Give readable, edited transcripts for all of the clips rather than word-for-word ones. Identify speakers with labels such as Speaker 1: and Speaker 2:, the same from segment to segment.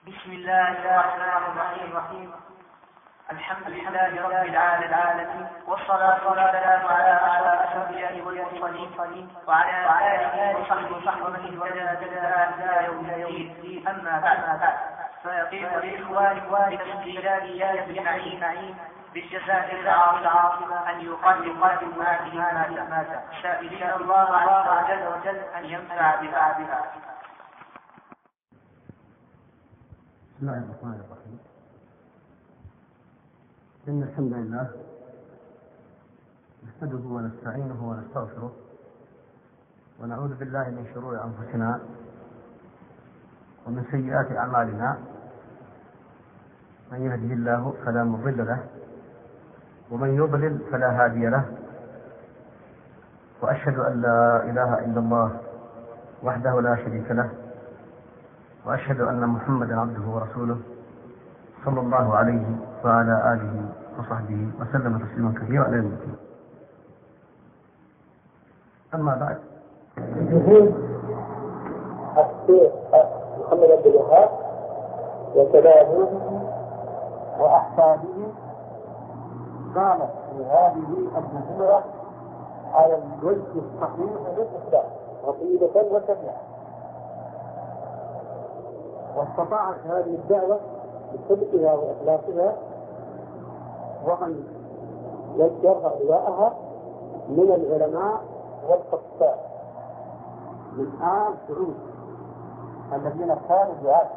Speaker 1: بسم الله الرحمن الرحيم. الحمد لله رب العالمين، والصلاة والسلام على أشرف الأنبياء والمرسلين وعلى آله وصحبه ومن اهتدى بهداه إلى يوم الدين. أما بعد، فيقيم لإخواني بتسجيلات آية النعيم بالجزائر العاصمة أن يقدم هذه المادة، سائلين الله عز وجل أن ينفع بها.
Speaker 2: بسم الله الرحمن الرحيم. إن الحمد لله نحمده ونستعينه ونستغفره ونعوذ بالله من شرور أنفسنا ومن سيئات أعمالنا. من يهده الله فلا مضل له ومن يضلل فلا هادي له، وأشهد أن لا إله إلا الله وحده لا شريك له، وأشهد أن محمدا عبده ورسوله صلى الله عليه وعلى آله وصحبه وسلم تسليما كثيرا إلى يوم الدين. أما بعد،
Speaker 3: الشيخ محمد عبد الوهاب وتلاميذه وأحفاده قامت في هذه الجزيرة على الوجه الصحيح للإسلام عقيدة وشريعة، واستطاعت هذه الدعوة بصدقها وإخلاصها وأن يرفع لواءها من العلماء والفقهاء من آل سعود الذين كانوا دعاة.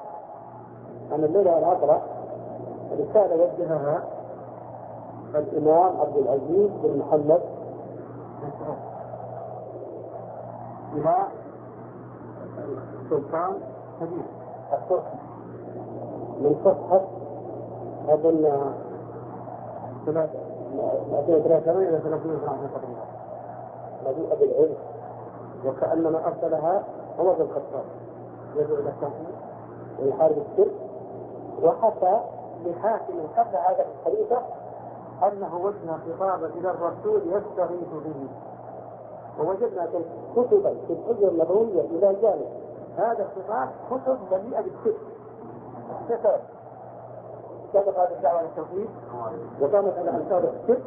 Speaker 3: أنا الليلة الأخرى رسالة وجهها الإمام عبد العزيز بن محمد بن سعود إلى السلطان كبير التركي من صفحة أظن 283 إلى 30 تقريبا، مجيء بالعلم، وكأنما أرسلها عمر بن الخطاب يدعو إلى التوحيد ويحارب الشرك، وحتى لحاكم قبل هذا الخليفة أنه وجه خطابا إلى الرسول يستغيث به، ووجدنا كتبا في الحجر النبوية إلى جانب هذا الخطاب كتب مليئة بالشرك. كانت هذه الدعوة للتوحيد وقامت على أنصار الشرك.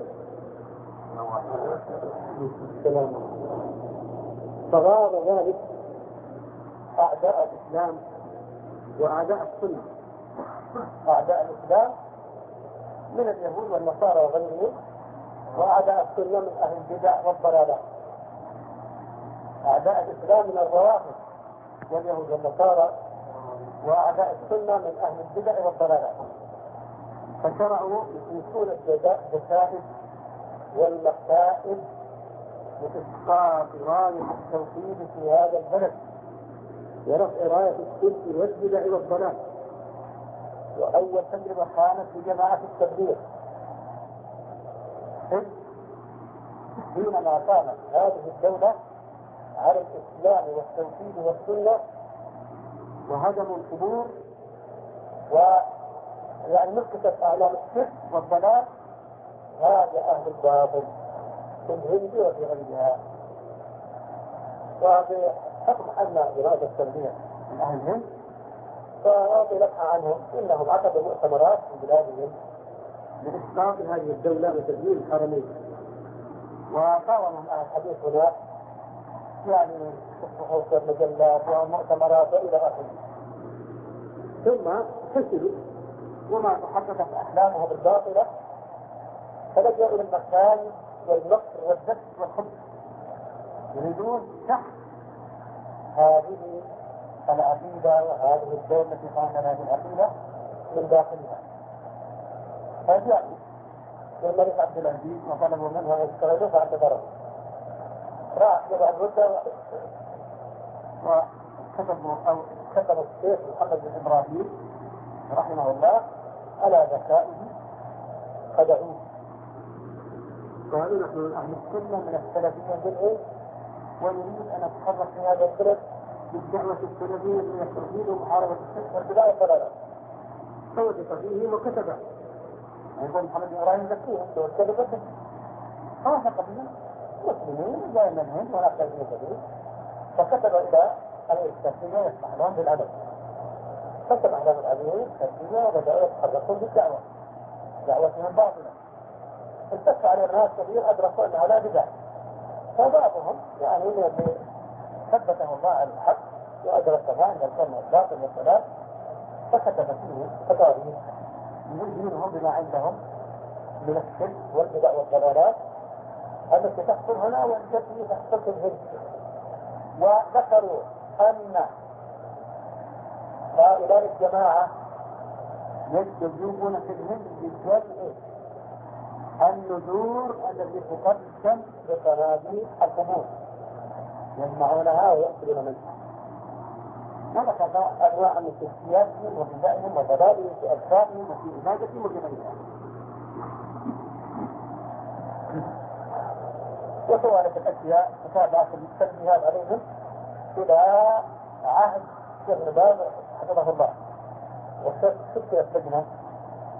Speaker 3: فغار ذلك أعداء الإسلام وأعداء السنة، أعداء الإسلام من اليهود والنصارى وغيرهم، وأعداء السنة من أهل البدع والضلالات. أعداء الإسلام من الروافض واليهود والنصارى، وأعداء السنة من أهل البدع والضلالات. فشرعوا يقيسون الجسائد والمكائد لإسقاط راية التوحيد في هذا البلد ورفع راية الشرك والبدع والضلال. وأول تجربة كانت في جماعة التبليغ، حينما كانت هذه الدولة على الإسلام والتوحيد والسنة وهدموا القبور يعني نقصت أعلام الشرك والضلال، هذا أهل الباطل في الهند وفي غيرها. وبحكم أن إرادة التنبيه من أهل الهند فأعطي لمحة عنهم إنهم عقدوا مؤتمرات في بلادهم لإسقاط هذه الدولة وتدمير الحرمين، وقاومهم أهل الحديث هناك يعني صحف ومجلات ومؤتمرات وإلى آخره. ثم فشلوا وما تحققت أحلامها بالباطلة، فلجأوا إلى المكان والمكر والدس والخبث، يريدون سحق هذه العقيدة وهذه الدولة التي كانت هذه العقيدة من داخلها. فجاءوا للملك عبد العزيز وطلبوا منه أن يستغلوا فاعتذروا. راح جمع المدة وكتب الشيخ محمد بن إبراهيم رحمه الله على ذكائه خدعوه، قالوا نحن من أهل السنة من السلفية بالعلم ونريد أن نتحرك في هذا البلد بالدعوة السلفية من التوحيد ومحاربة الشرك والبدع والضلالات. فوثق فيه وكتبه، يقول محمد بن إبراهيم ذكيهم وكتب فوثق به مسلمين جاء من الهند وأكثر من الجديد، فكتب إلى الإسلامية يسمح لهم بالعدد فسمع لهم الأمير تنبيه وبدأوا يتحركون بالدعوة دعوتهم باطلة. التف على الناس كثير أدركوا أنها لا بدعة، فبعضهم يعني الذي ثبته الله على الحق وأدركها عند الكلمة الباطل والضلال فكتب فيه فتاوي يزينهم بما عندهم من الشرك والبدع والضلالات التي تحصل هنا والتي تحصل في الهند. وذكروا أن هؤلاء الجماعة يجوبون في الهند بجمع النذور التي تقدم بصناديق القبور يجمعونها ويأكلون منها. وذكر أنواع من تزكياتهم وبدائهم وضلالهم في أجسامهم وفي عبادتهم وفي غيرها. وكذلك الأشياء متابعة التنبيهات عليهم إلى عهد ابن باز حفظه الله. وشكلت لجنة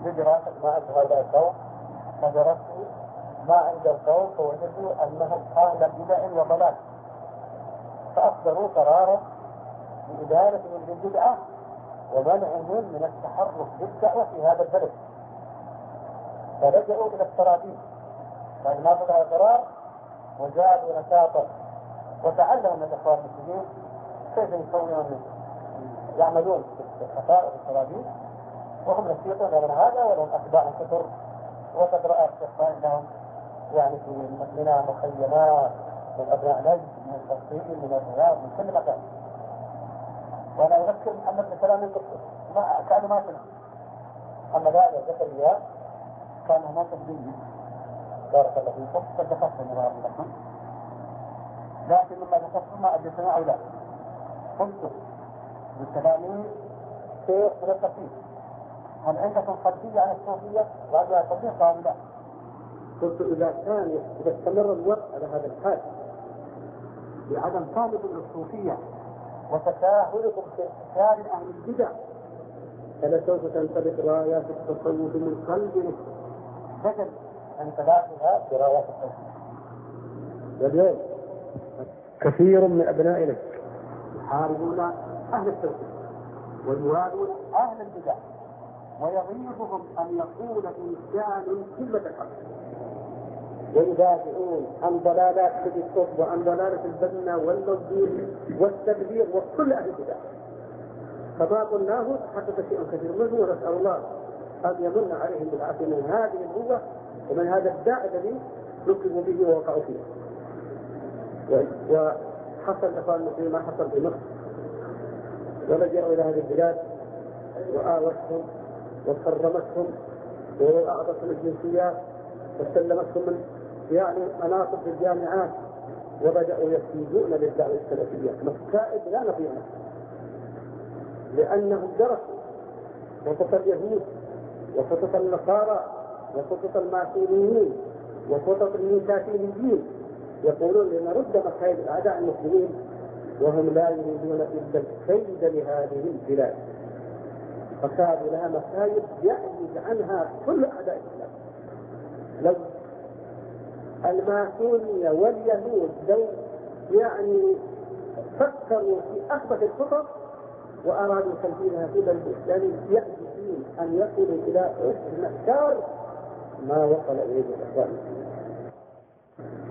Speaker 3: لدراسة ما عند هؤلاء القوم فدرسوا ما عند القوم فوجدوا أنهم أهل بدع وضلال، فأصدروا قرارا بإدارة من البدعة ومنعهم من التحرك بالدعوة في هذا البلد. فلجأوا إلى الترابيب بعد ما طلع القرار وجاءوا نشاطا وتعلموا من الإخوان المسلمين كيف يكونون يعملون في الخفاء والترابيب وهم نشيطون من هذا ولهم أتباع كثر. وقد رأى الشيخ لهم يعني في منها مخيمات من أبناء نجد من الفلسطين من الرياض من كل مكان. وأنا أذكر محمد بن سلام القصة كانوا ما سمع محمد آل زكريا كان هناك الدنيا بارك الله فيكم قد دخلت مبارك لكم، لكن لما دخلت ما أدري سمع أو لا قلت بالتلاميذ شيخ من التقليد هل عندكم خلفية عن الصوفية وعندها التقليد؟ قالوا لا. قلت إذا استمر الوقت على هذا الحال بعدم طالب للصوفية وتساهلكم في انتشار أهل البدع فلسوف تنطلق رايات التصوف من قلبه بدل أن تلاقيها برايات التصوف. واليوم كثير من أبنائنا يحاربون أهل التصوف ويوالون أهل البدع ويغيظهم أن يقول إنسان كلمة الحق ويدافعون عن ضلالات التصوف وعن ضلالة البنة والمنظور والتبليغ وكل أهل البدع. فما قلناه حقق شيء كثير منه ونسأل الله أن يمن عليهم بالعافية من هذه القوة ومن هذا الداء الذي ركبوا به ووقعوا فيه. وحصل إخوان المسلمين ما حصل في مصر ولجأوا إلى هذه البلاد وآوتهم وكرمتهم وأعطتهم الجنسيات وسلمتهم من يعني مناصب في الجامعات وبدأوا يفيدون للدعوة السلفية مسائل لا نظير لها لأنهم درسوا وخطط اليهود وخطط النصارى وخطط الماسونيين وخطط الميكاتيليين يقولون لنرد مكايد أعداء المسلمين وهم لا يريدون إلا الكيد لهذه البلاد فكانوا لها مكايد يعجز عنها كل أعداء الإسلام. لو الماسونية واليهود لو يعني فكروا في أخبث الخطط وأرادوا تنفيذها في بلد الإسلامي يعجزون أن يصلوا إلى مأساة ما وصل إليه الإخوان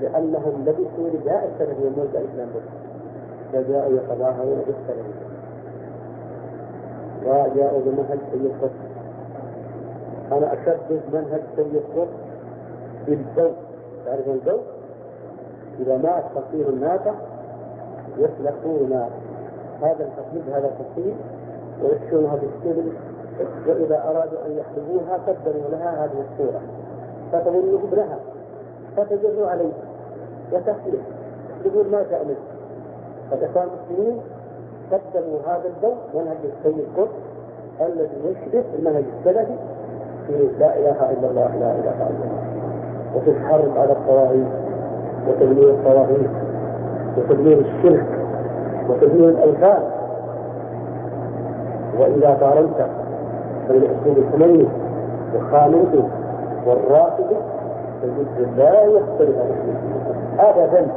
Speaker 3: لأنهم لبسوا رداء السلفية وموجة الإسلام وجاءوا يتظاهرون بالسلفية وجاءوا بمنهج سيد قطب. أنا أشبه منهج سيد قطب بالذوق. تعرف الذوق؟ إذا مات فصيل الناقة يسلخون هذا الفصيل هذا الفصيل ويكشونها بالسبل وإذا أرادوا أن يحلبوها قدموا لها هذه الصورة فتظنه ابنها فتجر عليه وتحلب يقول ما شاء منه. فالإخوان المسلمين قدموا هذا الذوق منهج السيد قطب الذي يشبه المنهج السلفي في لا إله إلا الله لا إله إلا الله وفي الحرب على الطواغيت وتدمير الطواغيت وتدمير الشرك وتدمير الأوثان. وإذا قارنت بين أسلوب الخميني وخامنئي والرافضي تجد لا يختلف أبدا.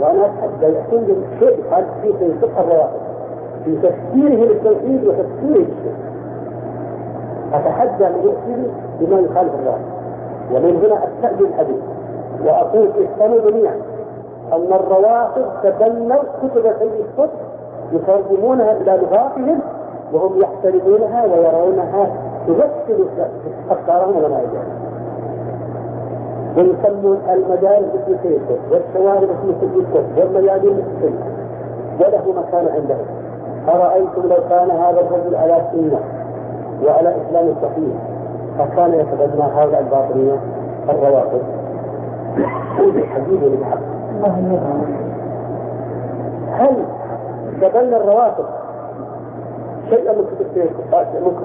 Speaker 3: وأنا أتحدى يكون شيء قد فيه فقه الروافض في تفسيره للتوحيد وتفسيره للشرك. أتحدى من يؤتي بما يخالف الرأي. ومن هنا أستأذن الحديث وأقول افهموا جميعا أن الروافض تبنوا كتب سيد القطب يترجمونها إلى لغاتهم وهم يحترمونها ويرونها تمثل أفكارهم ونماذجهم، ويسمون المدارس باسم سيد القطب والشوارع باسم سيد القطب والميادين باسم سيد القطب وله مكان عندهم. أرأيتم لو كان هذا الرجل على سنة وعلى إسلام صحيح فكان يتبنى هذا الباطنية الروافض؟ حديث للحق. هل تبنى الروافض شيئا من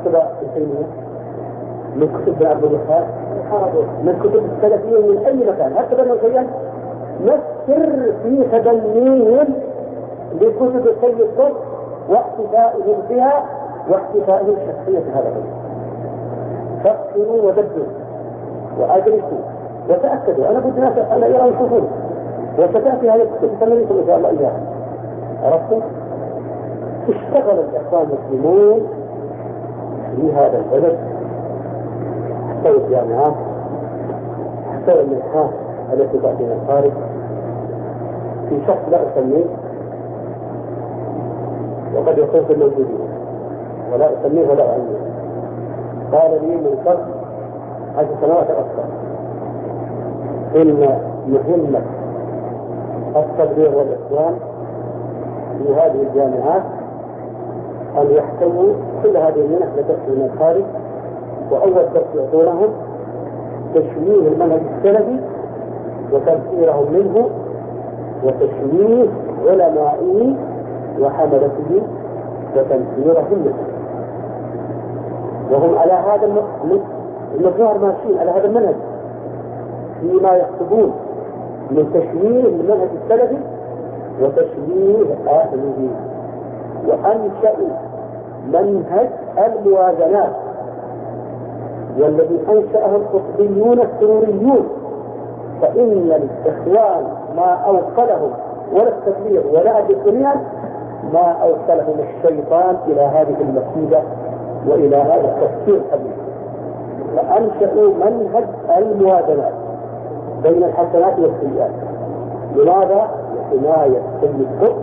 Speaker 3: كتب التيمية، من كتب عبد الوهاب، من كتب السلفية، من أي مكان؟ هل تبنى شيئا؟ ما السر في تبنيهم لكتب سيد القطب واحتفائهم بها واحتفائهم بشخصية هذا الرجل؟ فكروا ودبروا وأدرسوا وتأكدوا. أنا بدي ناس أن يروا يشوفون، وستأتي هذه الكتب تمنيكم إن شاء الله إياها. عرفتم؟ اشتغل الإخوان المسلمون في هذا البلد، احتووا الجامعات، احتووا المنحات التي تأتي من الخارج في شخص لا أسميه، وقد يكون في الموجودين ولا أسميه ولا أعلمه. قال لي من قبل 10 سنوات أكثر إن مهمة التبليغ والإسلام في هذه الجامعات أن يحتووا كل هذه المنح لتأتي من الخارج، وأول درس يعطونهم تشويه المنهج السلفي وتنفيرهم منه وتشويه علمائه وحملته وتنفيرهم منه، وهم على هذا المظهر ماشيين على هذا المنهج فيما يكتبون من تشويه المنهج السلفي وتشويه أهله. وأنشأوا منهج الموازنات والذي أنشأه القطبيون السروريون، فإن الإخوان ما أوصلهم ولا التبليغ ولا الدنيا ما أوصلهم الشيطان إلى هذه المكيدة وإلى هذا التفكير الحديث. فأنشأوا منهج الموازنات بين الحسنات والسيئات. لماذا؟ لحماية سيد القطب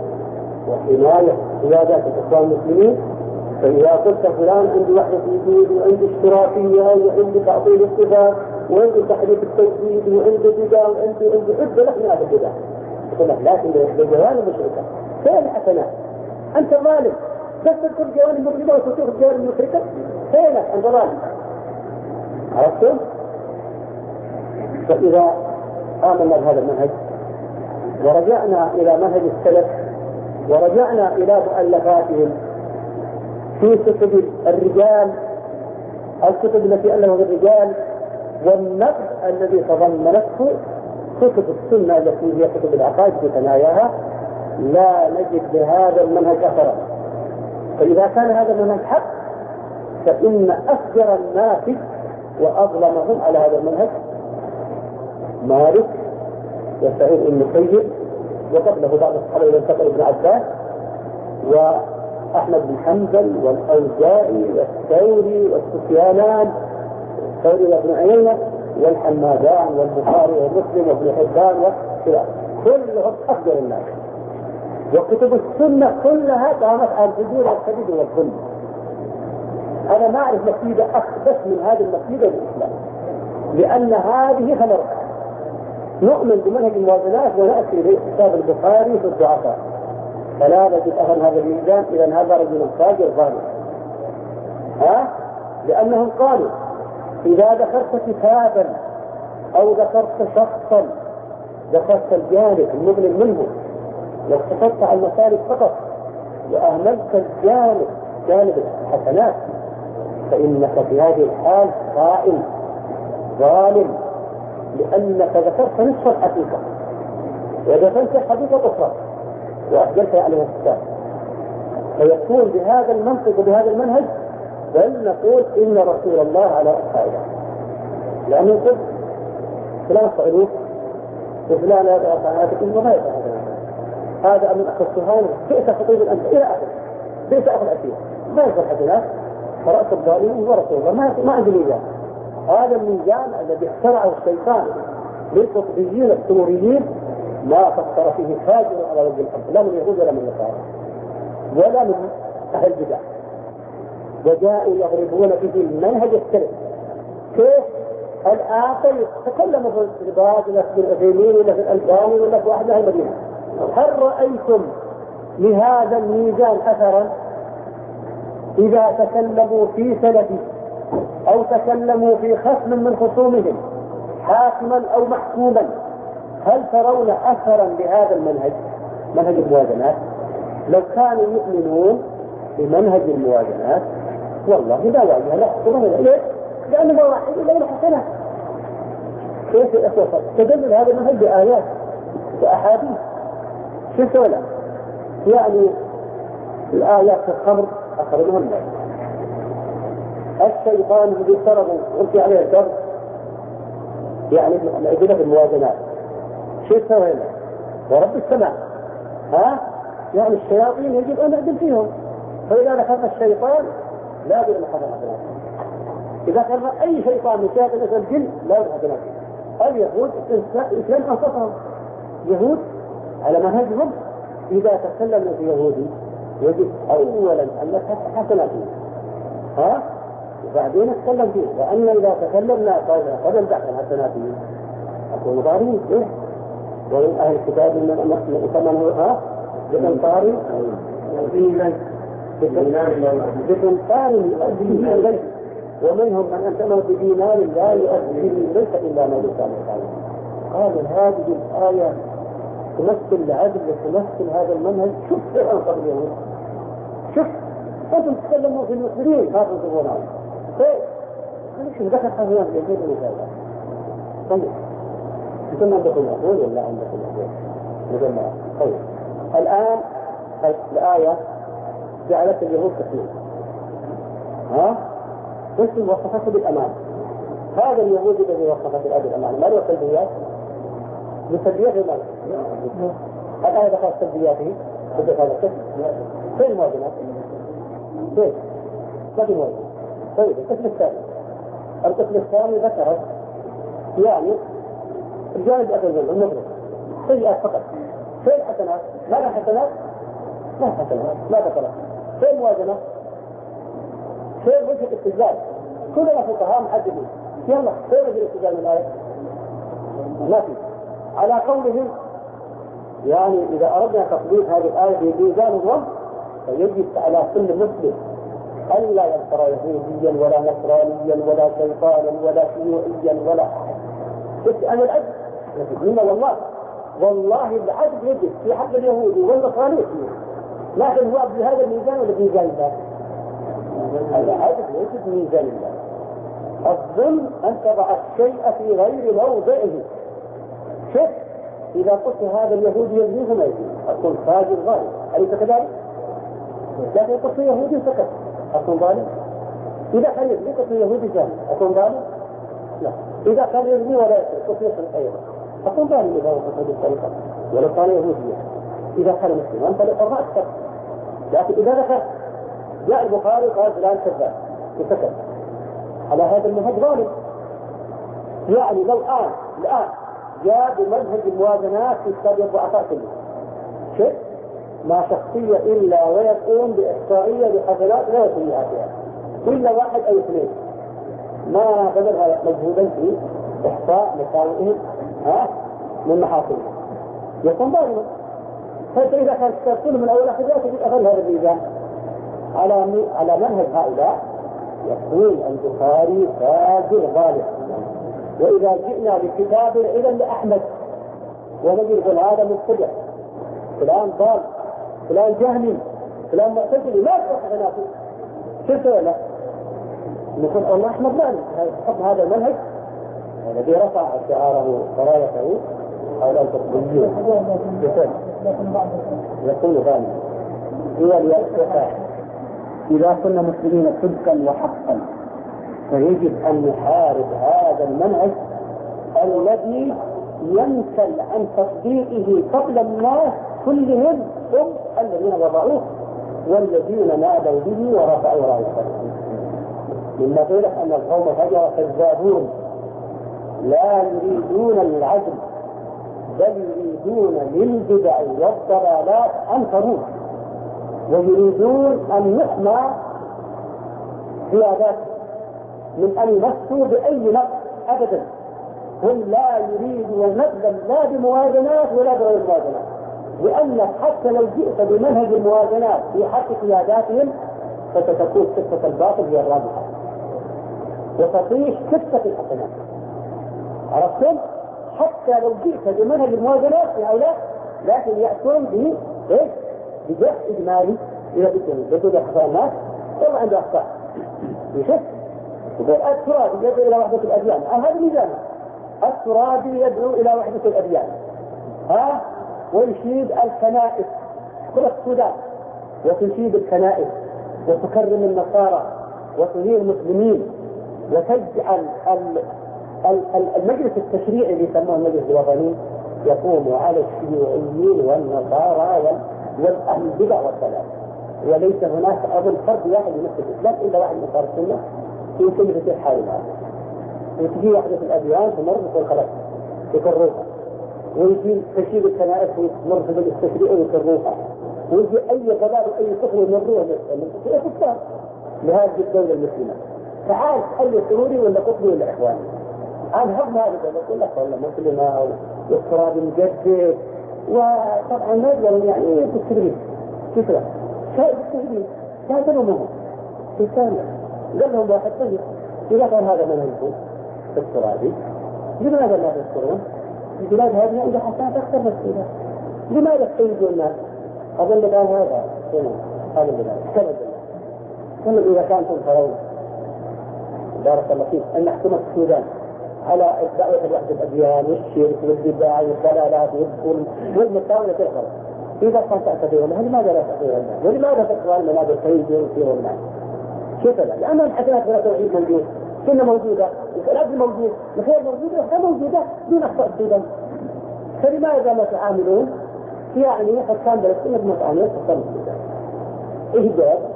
Speaker 3: وحماية قيادات الإخوان المسلمين. فإذا قلت فلان عنده وحدة وجود وعنده اشتراكية وعنده تعطيل الصفات وعنده تحريف التوحيد وعنده بدع وعنده عدة لك من هذا البدع، يقول لك لكن بجوانب مشركة. فين الحسنات؟ أنت ظالم، بس تذكر جوانب مشركة وتشوف الجوانب المشركة، فينك؟ أنت ظالم. عرفتم؟ فإذا آمنا بهذا المنهج ورجعنا إلى منهج السلف ورجعنا إلى مؤلفاتهم في كتب الرجال، الكتب التي ألفها الرجال والنقد الذي تضمنته كتب السنة التي هي كتب العقائد في ثناياها، لا نجد لهذا المنهج أثرا. فإذا كان هذا المنهج حق فإن أفجر الناس وأظلمهم على هذا المنهج مالك وسعيد بن المسيب وقبله بعض الصحابة ينتقل ابن عباس وأحمد بن حنبل والأوزاعي والثوري والسفيانان، الثوري وابن عيينة والحمادان والبخاري ومسلم وابن حبان وكذا، كلهم أفجر الناس. وكتب السنة كلها قامت على الفجور والكذب والظلم. أنا ما أعرف مكيدة أخبث من هذه المكيدة للإسلام، لأن هذه هنرقى نؤمن بمنهج الموازنات ونأتي لكتاب البخاري في الضعفاء فلا نجد أهل هذا الميزان. إذا هذا رجل فاجر ظالم. لأنهم قالوا إذا ذكرت كتابا أو ذكرت شخصا ذكرت الجانب المظلم منه واقتصرت على المسالك فقط وأهملت الجانب جانب الحسنات فإنك في هذه الحال خائن ظالم، لأنك ذكرت نصف الحقيقة وذكرت حقيقة أخرى وأخجلت عليها الكتاب. فيكون بهذا المنطق وبهذا المنهج بل نقول إن رسول الله على أصحابه، لأنه يقول فلان صعلوك وفلان هذا أصحابك إنه ما يفعل هذا من أخذ سهانه بئس خطيب الأنت إلى آخر. ليس أخذ أسير ما يصل حسنات فرأس الظالمين ورأس الظالمين ما عنده ميزان. هذا الميزان الذي اخترعه الشيطان للقطبيين السوريين ما فكر فيه فاجر على وجه الأرض لا من اليهود ولا من النصارى ولا من أهل البدع، وجاءوا يضربون به المنهج السلفي. كيف الآن تكلموا في الرباط ولا في العثيمين ولا في الألباني ولا في واحد أهل المدينة، هل رأيتم لهذا الميزان أثرا إذا تكلموا في سلفه أو تكلموا في خصم من خصومهم حاكما أو محكوما؟ هل ترون أثرا لهذا المنهج منهج الموازنات؟ لو كانوا يؤمنون بمنهج الموازنات والله لا واجه لا يحصلون إليه لأنه ما راح إلى حسنات. كيف يا أخوة تدلل هذا المنهج بآيات وأحاديث شفت ولا يعني الآيات في الخمر أخرجها الناس. الشيطان الذي افترضوا قلت عليه الدرس يعني الأدلة في الموازنات شفت ولا ورب السماء يعني الشياطين يجب أن نعدل فيهم، فإذا دخل الشيطان لا بد من حضر حسنات. إذا كان أي شيطان من شياطين الجن لا بد من حسنات. اليهود الإسلام أنصفهم يهود على منهجهم. إذا تكلموا في يهودي يجب أولا أن نكتب حسناته وبعدين نتكلم فيه، لأن إذا تكلمنا قبل بعد حسناته أكون ضارين إيه؟ ومن أهل الكتاب من هو بتنطاري يؤدي إليه، ومنهم من أنتموا بدينار لا يؤدي ليس إلا ما يسامح عليه. قالوا هذه الآية تمثل العدل وتمثل هذا المنهج. شوف كيف أنصر اليهود، شوف أنتم تتكلموا في المسلمين ما تنصرون عنه. طيب ذكر حسنات يزيد المثال. طيب أنتم عندكم أقول ولا عندكم أقول مثل ما طيب الآن الآية جعلت اليهود تحميل بس وصفته بالأمان. هذا اليهود الذي وصفته بالأمان ما له سلبيات بسلبيات المال. الآية دخلت سلبياته بدأت هذا الكتب فين الموازنات؟ فين؟ ما في موازنة. طيب القسم الثاني ذكرت يعني الجانب الأخير المبرر سيئات فقط. فين حسنات؟ ما لها حسنات؟ لا حسنات لا ذكرت. فين موازنة؟ فين وجه الاستدلال؟ كلنا فقهاء محددين يلا فين وجه الاستدلال من الآية؟ ما في. على قولهم يعني إذا أردنا تطبيق هذه الآية بميزان الرب فيجب على كل مسلم ألا يذكر يهوديا ولا نصرانيا ولا شيطانا ولا شيوعيا ولا أحد. بس أنا العدل يجب والله العدل يجب في حق اليهودي والنصراني لكن هو بهذا الميزان ولا بميزان الله؟ العدل يجب ميزان الله. الظلم أن تضع الشيء في غير موضعه. شوف إذا قلت هذا اليهودي يزنيه ما يزنيه أكون فاجر ظالم، أليس كذلك؟ لكن قلت يهودي سكت أكون ظالم. إذا كان يزني قلت يهودي جاهل أكون ظالم؟ لا. إذا كان يزني ولا يسرق قلت يسرق أيضا أكون ظالم إذا وصف هذه الطريقة ولو كان يهوديا. إذا كان مسلما فليقرأ أكثر. لكن إذا ذكر جاء البخاري قال فلان كذاب وسكت على هذا المنهج ظالم. يعني لو الآن جاء بمنهج الموازنات في كتاب الضعفاء كله شيء ما شخصية إلا ويقوم بإحصائية بحسنات لا سيئاتها إلا واحد أو اثنين ما بذل مجهودا في إحصاء مساوئهم من محاصيل يكون ظالما. فإذا كان الكتاب كله من أول آخر تجد أقل هذا الميزان على منهج هؤلاء يكون البخاري فاجر ظالم. وإذا جئنا بكتاب العلم لأحمد ونجد هذا مبتدع فلان ضال فلان جهمي فلان معتزلي ما يصح خلافه شفت ولا نقول الله أحمد مالك حكم هذا المنهج الذي رفع شعاره ورايته هؤلاء التطبيقيين يكون ظالما. إذا كنا مسلمين صدقا وحقا فيجب أن نحارب هذا المنهج الذي ينسل عن تطبيقه قبل الناس كلهم هم الذين وضعوه. والذين نادوا به ورفعوا رايته. مما قيل أن القوم فجر كذابون لا يريدون للعدل بل يريدون للبدع والضلالات أن تموت، ويريدون أن يحمى قياداتهم من أن يمسوا بأي نقص أبدا. هم لا يريدون نقدا لا بموازنات ولا بغير موازنات، لأنك حتى لو جئت بمنهج الموازنات في حق قياداتهم فستكون كفة الباطل هي الراجحة وتطيش كفة الحسنات. عرفتم؟ حتى لو جئت بمنهج الموازنات في هؤلاء لكن يأتون بجهد إجمالي إلى بدون الحسنات. والله عنده أخطاء يشوف الترابي يدعو إلى وحدة الأديان، هذا ميزان. الترابي يدعو إلى وحدة الأديان ويشيد الكنائس كل السودان وتشيد الكنائس وتكرم النصارى وتهين المسلمين وتجعل المجلس التشريعي اللي يسموه المجلس الوطني يقوم على الشيوعيين والنصارى والأهل البدع والضلال. وليس هناك أظن فرد واحد يمثل الإسلام إلا واحد من أنصار السنة يمكن يصير حالها. وتجي وحدة الأديان تمر وتقول خلاص يكرروها، ويجي تشييد الكنائس ويمر في التشريع ويكرروها، ويجي أي غبار وأي كفر يمروها للكفار لهذه الدولة المسلمة. تعال أي سروري ولا قطبي ولا إخواني أنا هم هذا يقول لك والله مسلمة والتراب مجدد وطبعا نادر يعني بالتدريب فكرة شيء بالتدريب لا تلومهم في ثانية. قال لهم واحد طيب إذا كان هذا منهجكم الترابي لماذا لا تذكرون؟ البلاد هذه عندها حسنات أكثر مسؤولة، لماذا تسيدوا الناس؟ أظن كان هذا هذا البلاد كما إذا كانتم ترون بارك الله فيك أن حكومة السودان على دعوة وحدة الأديان والشرك والبدع والضلالات والمساوئ تغفر إذا كانت تعتبرون لماذا لا تعتبرون؟ ولماذا تقرأ المنابر تريدون فيه والناس؟ كيف لا؟ لأن الحسنات ولا توحيد موجود، سنة موجودة، الأرض موجود، الخير موجودة، الخير موجودة دون أخطاء السودان. فلماذا لا تعاملون؟ يعني حكام بلسطين بمطعمات حكام السودان. إهداء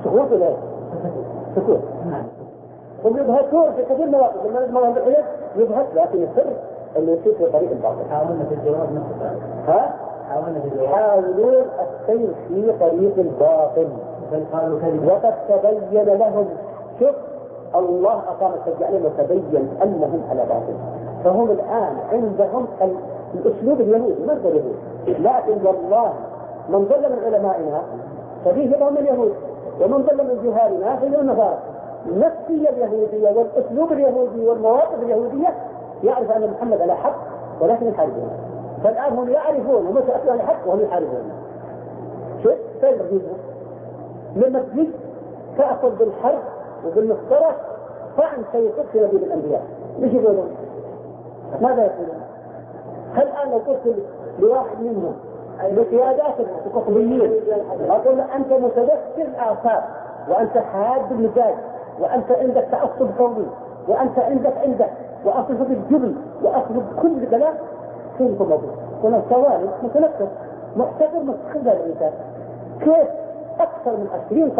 Speaker 3: سقوط ولا سقوط. هم يبهتون في كثير مواقف، لما نسمع هذا الحدث يبهت، لكن السر اللي يصير في طريق الباطل.
Speaker 4: حاولنا في الجواب نفسه.
Speaker 3: حاولون السير في طريق الباطل. وقد تبين لهم شوف الله أقام الحج عليهم وتبين أنهم على باطل. فهم الآن عندهم الأسلوب اليهودي مرضى اليهود، لكن والله من ظل من علمائنا ففيه بعض اليهود ومن ظل من جهالنا فيه النصارى. النفسية اليهودية والأسلوب اليهودي والمواقف اليهودية يعرف أن محمد على حق ولكن يحاربون. فالآن هم يعرفون هم سألوا على حق وهم يحاربون. شوف فين من مسجد تأخذ بالحرب وبالمفترة فعن سيطر في نبي الأنبياء. مش يقولون ماذا يقولون؟ هل الآن لو قلت لواحد منهم بقيادات القطبيين أقول أنت متدخل الآثار وأنت حاد المزاج وأنت عندك تعصب قومي وأنت عندك وأصل في الجبن وأصل كل كلام كيف موضوع؟ كنا سوالف متنكر محتقر مستخدم الإنسان. كيف أكثر من 20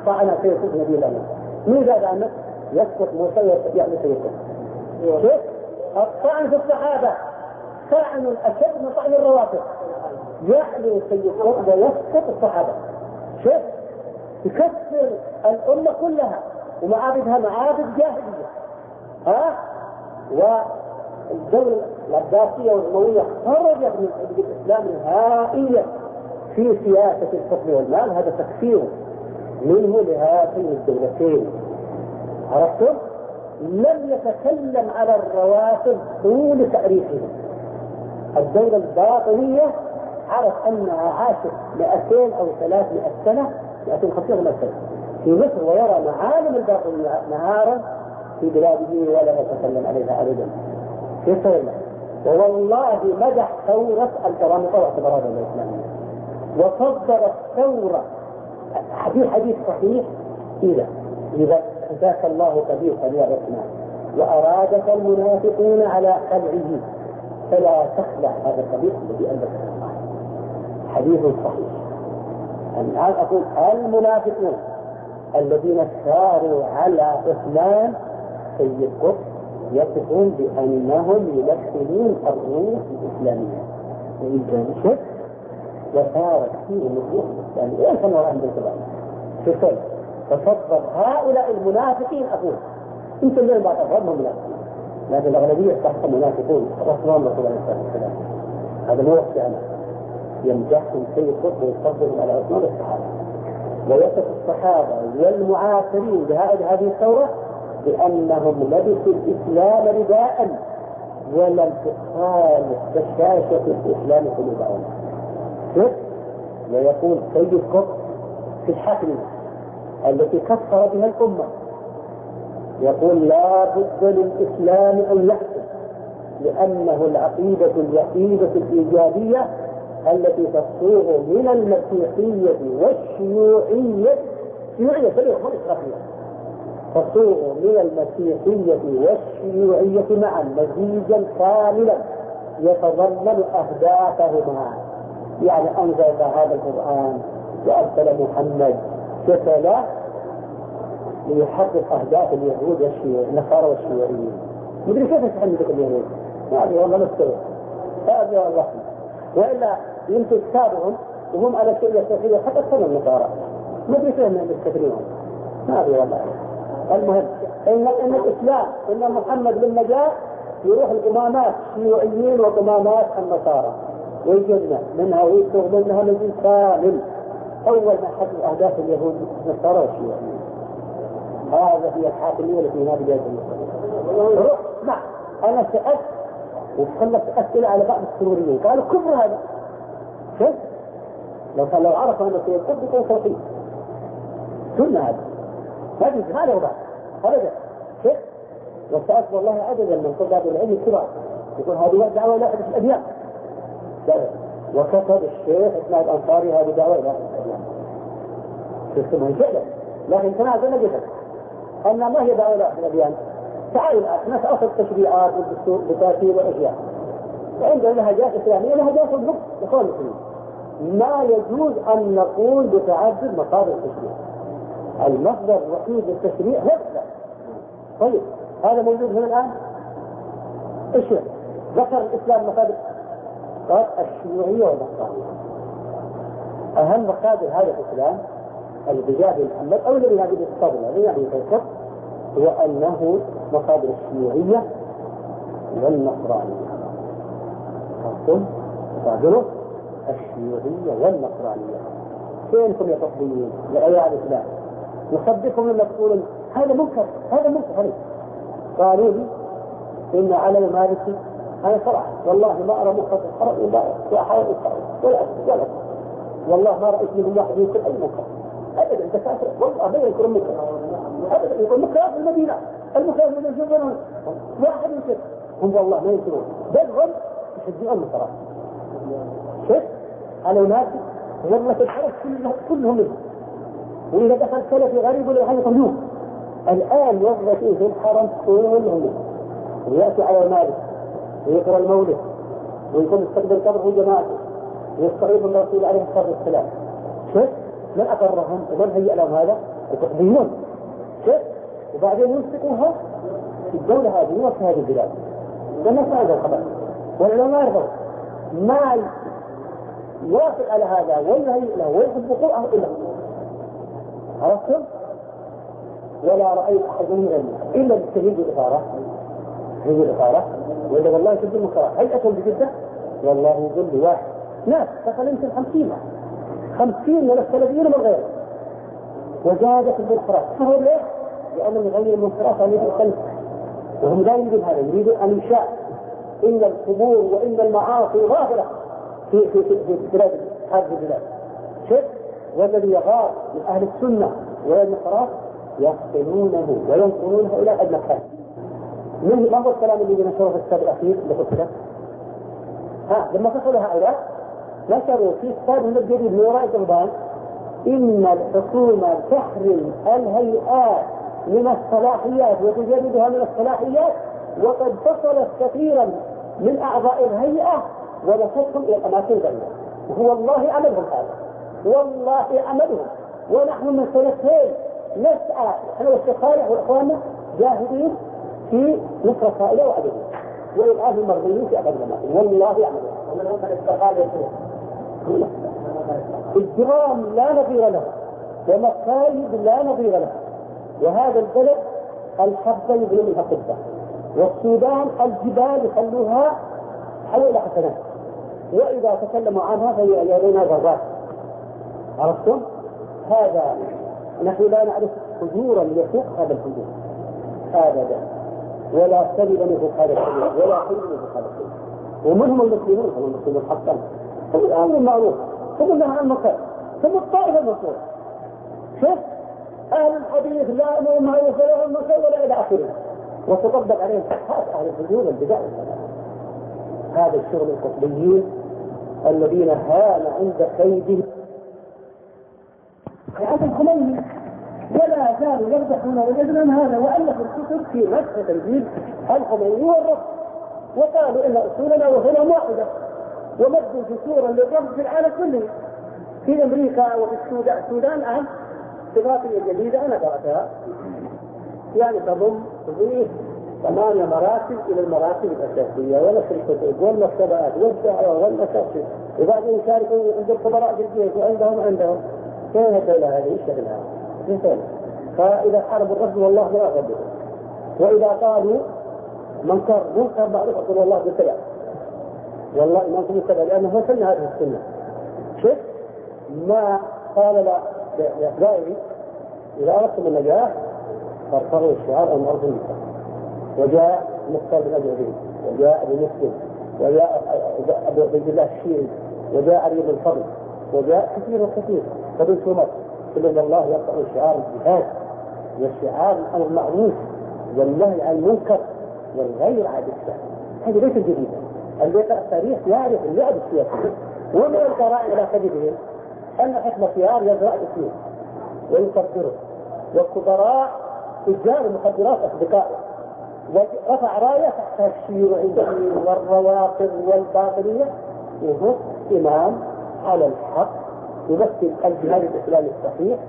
Speaker 3: طعنة سيكون نبي الله من زاد عنه يسقط موسى يعني سيكون. كيف الطعن في الصحابة طعن الأشد من طعن الرواتب يعني سيكون ويسقط الصحابة. كيف يكسر الأمة كلها ومعابدها معابد جاهلية. والدولة العباسية والأموية خرجت من الإسلام نهائيا في سياسة الحكم والمال. هذا تكفير منه لهاتين الدولتين. عرفتم؟ لم يتكلم على الرواتب طول تاريخه. الدولة الباطنية عرف أنها عاشت 200 أو 300 سنة 250 سنة في مصر ويرى معالم الباطنية نهارا في بلاده ولا يتكلم عليها أبدا. كيف يلا؟ والله مدح ثورة الكرامة واعتبارها الإسلامية وصدر الثورة حديث صحيح إذا ذاك الله قبيحا يا عثمان وأرادك المنافقون على خلعه فلا تخلع هذا القبيح الذي أنزل الله. حديث صحيح الآن أقول المنافقون الذين ساروا على إسلام سيد قطب يصفون بأنهم يدخلون الروح الإسلامية ويجب وصارت فيهم الروح الإسلامية. إيه كانوا عند الكلام شكرا فصدر هؤلاء المنافقين أقول أنت اللي بعد أفضلهم منافقين، لكن الأغلبية تحت منافقون رسولان رسول الله صلى الله عليه وسلم. هذا مو وقت أنا يمدحهم سيد قطب ويفضلهم على رسول الصحابة ويصف الصحابة والمعاصرين بهذه الثورة بأنهم لبسوا الإسلام رداء ولم تقال بشاشة الإسلام قلوبهم. ويقول سيد قطب في الحكم التي كفر بها الأمة يقول لا بد للإسلام أن يحكم لأنه العقيدة الوحيدة الإيجابية التي تصوغ من المسيحية والشيوعية تصوغ من المسيحية والشيوعية معا مزيجا كاملا يتضمن أهدافهما. يعني أنزل هذا القرآن وأرسل محمد كتلا ليحقق أهداف اليهود والشيوعيين النصارى والشيوعيين. مدري كيف تحملك اليهود؟ ما أدري والله نستوى هذا الله. وإلا يمكن كتابهم وهم على شيء يستطيع حتى أكثر النصارى ما أدري كيف يستطيعون ما أدري والله. المهم إن الإسلام إن محمد بالنجاة يروح الإمامات الشيوعيين وإمامات النصارى ويجدنا منها ويسوغ منها الذي كامل أول ما حقق أهداف اليهود النصارى والشيوعيين. هذا هي الحاكمية التي هنا بداية المسلمين. نعم أنا سألت وخلت أسئلة على بعض السروريين قالوا كفر هذا كيف؟ لو عرفوا أن سيد قطب يكون صوتي سنة هذا ما يجوز هذا وبعد هذا كيف؟ وسألت والله عددا من طلاب العلم الكبار يقول هذه دعوة لا أحدث الأديان وكتب الشيخ إسماعيل الأنصاري هذه دعوة لا أحدث الأديان تسمى جدا لكن كما أقول جدا أن ما هي دعوة لا أحدث الأديان. تعالوا الآن نسأل التشريعات والدستور بتأثير والأشياء وعندنا لهجات إسلامية لهجات النقص إخوان المسلمين ما يجوز أن نقول بتعدد مصادر التشريع. المصدر الوحيد للتشريع هو الإسلام. طيب هذا موجود هنا الآن إيش ذكر الإسلام مصادر قال الشيوعية والنصرانية. أهم مصادر هذا الإسلام الذي جاء محمد أو الذي هذه الصدمة يعني فيصف هو أنه مصادر الشيوعية والنصرانية. خاصة مصادره الشيوعية والنصرانية. فينكم يا تقديمين لأيها الإسلام نصدقكم لما تقولون هذا منكر هذا منكر. قالوا لي إن على مالكي أنا صراحة والله ما أرى منكر ولا أحاول ولا أسف والله ما رأيت منهم واحد ينكر أي منكر أبدا. أنت كافر والله ما ينكر منكر أبدا. يقول مكر في المدينة المكر من الجبل واحد ينكر هم والله ما ينكرون بل هم يشجعون المنكرات. شوف على مالكي والله الحرس كلهم منهم وإذا دخل سلفي غريب ولا حاجة طمنوه الآن وظفوا في الحرم كلهم ويأتي على مالك ويقرأ المولد ويكون يستقبل قبره جماعته ويستغيث الرسول عليه الصلاة والسلام. شوف من أقرهم ومن هيئ لهم هذا وتقديمون شوف وبعدين يمسكوها في الدولة هذه وفي هذه البلاد لما ما هذا الخبر ولا ما يرضوا ما يوافق على هذا ولا هيئ له ويحب وقوعه إلا عرفتم؟ ولا رأيت أحد منهم إلا بالتهيج الإثارة هي الإثارة وإذا والله شد المنكرات هيئتهم بجدة والله يقول لي واحد ناس دخل يمكن 50 من السلفيين من غيره وزادت المنكرات. فهو ليه؟ لأنهم يغير المنكرات عن يد الخلف وهم لا يريدون هذا يريدون أن يشاء إن القبور وإن المعاصي ظاهرة في بلاد هذه البلاد. شوف والذي يغار من أهل السنة والنصارى يحسنونه وينقلونه إلى أدنى مكان. ما هو الكلام الذي نشره في الكتاب الأخير لكتبه؟ لما فصلوا هؤلاء نشروا في كتابهم الجديد من وراء الجنبان إن الحكومة تحرم الهيئات من الصلاحيات وتجردها من الصلاحيات وقد فصلت كثيرا من أعضاء الهيئة ونفذهم إلى الأماكن الغيرة وهو الله عملهم هذا والله عملهم. ونحن من سنتين نسعى احنا والشيخ صالح واخواننا جاهدين في نصرة هؤلاء وعدهم وإبعاد المرضيين في أبد الماء. والله يعملون ومن هم الاستقالة إجرام لا نظير له ومكايد لا نظير له. وهذا البلد الحبة يبنوا منها قبة، والسودان الجبال يخلوها حول حسنات، وإذا تكلموا عنها فيرون ضربات. عرفتم؟ هذا نحن لا نعرف حجورا يفوق هذا الحجور أبدا، ولا سبب يفوق هذا الحجور، ولا حلم يفوق هذا الحجور. ومنهم المسلمون، هم المسلمون حقا، هم الأمر المعروف، هم النهي عن المنكر، هم الطائفة المنصورة. شوف أهل الحديث لا يأمرون بالمعروف ولا ينهون عن المنكر ولا إلى آخره، وتطبق عليهم صحات أهل الحجور البدع. هذا الشغل القطبيين الذين هان عند كيدهم عبد الخميني ولا زالوا يربحون بالإذن هذا، وألفوا الكتب في مسح تنزيل الخميني والرفض، وقالوا إن أصولنا وهنا واحدة، ومدوا جسورا للرفض في العالم كله. في أمريكا وفي السودان الآن اتفاقية جديدة أنا قرأتها يعني تضم 8 مراتب إلى المراتب الأساسية، ونشر الكتب والمكتبات والدعوة والمساجد، وبعدين يشاركوا عند الخبراء في الجيش وعندهم كيف الدولة هذه ايش شغلها؟ فإذا حاربوا الرفض والله لا يقبلوا، وإذا قالوا منكر معروف أقول والله بالتبع، والله ما كنت متبع لأنه ما سمع هذه السنة. شوف ما قال لأحبائي إذا أردتم النجاح فارفعوا الشعار أن أرض النساء. وجاء مختار بن أبي عبيد، وجاء أبو مسلم، وجاء أبو عبد الله الشيعي، وجاء علي بن الفضل، وجاء كثير وكثير فبن سمر. كل الله يقطع شعار الجهاد والشعار الأمر المعروف والنهي عن المنكر والغير عن الإسلام. هذه ليست جديدة. اللي يقرأ التاريخ يعرف اللعب السياسي، ومن القرائن على كذبهم أن حكم الخيار يزرع الإسلام ويكبره، والكبراء تجار المخدرات أصدقائه، ورفع راية تحت الشيوعيين والروافض والباطنية، وهو إمام على الحق يمثل الجهاد الإسلامي الصحيح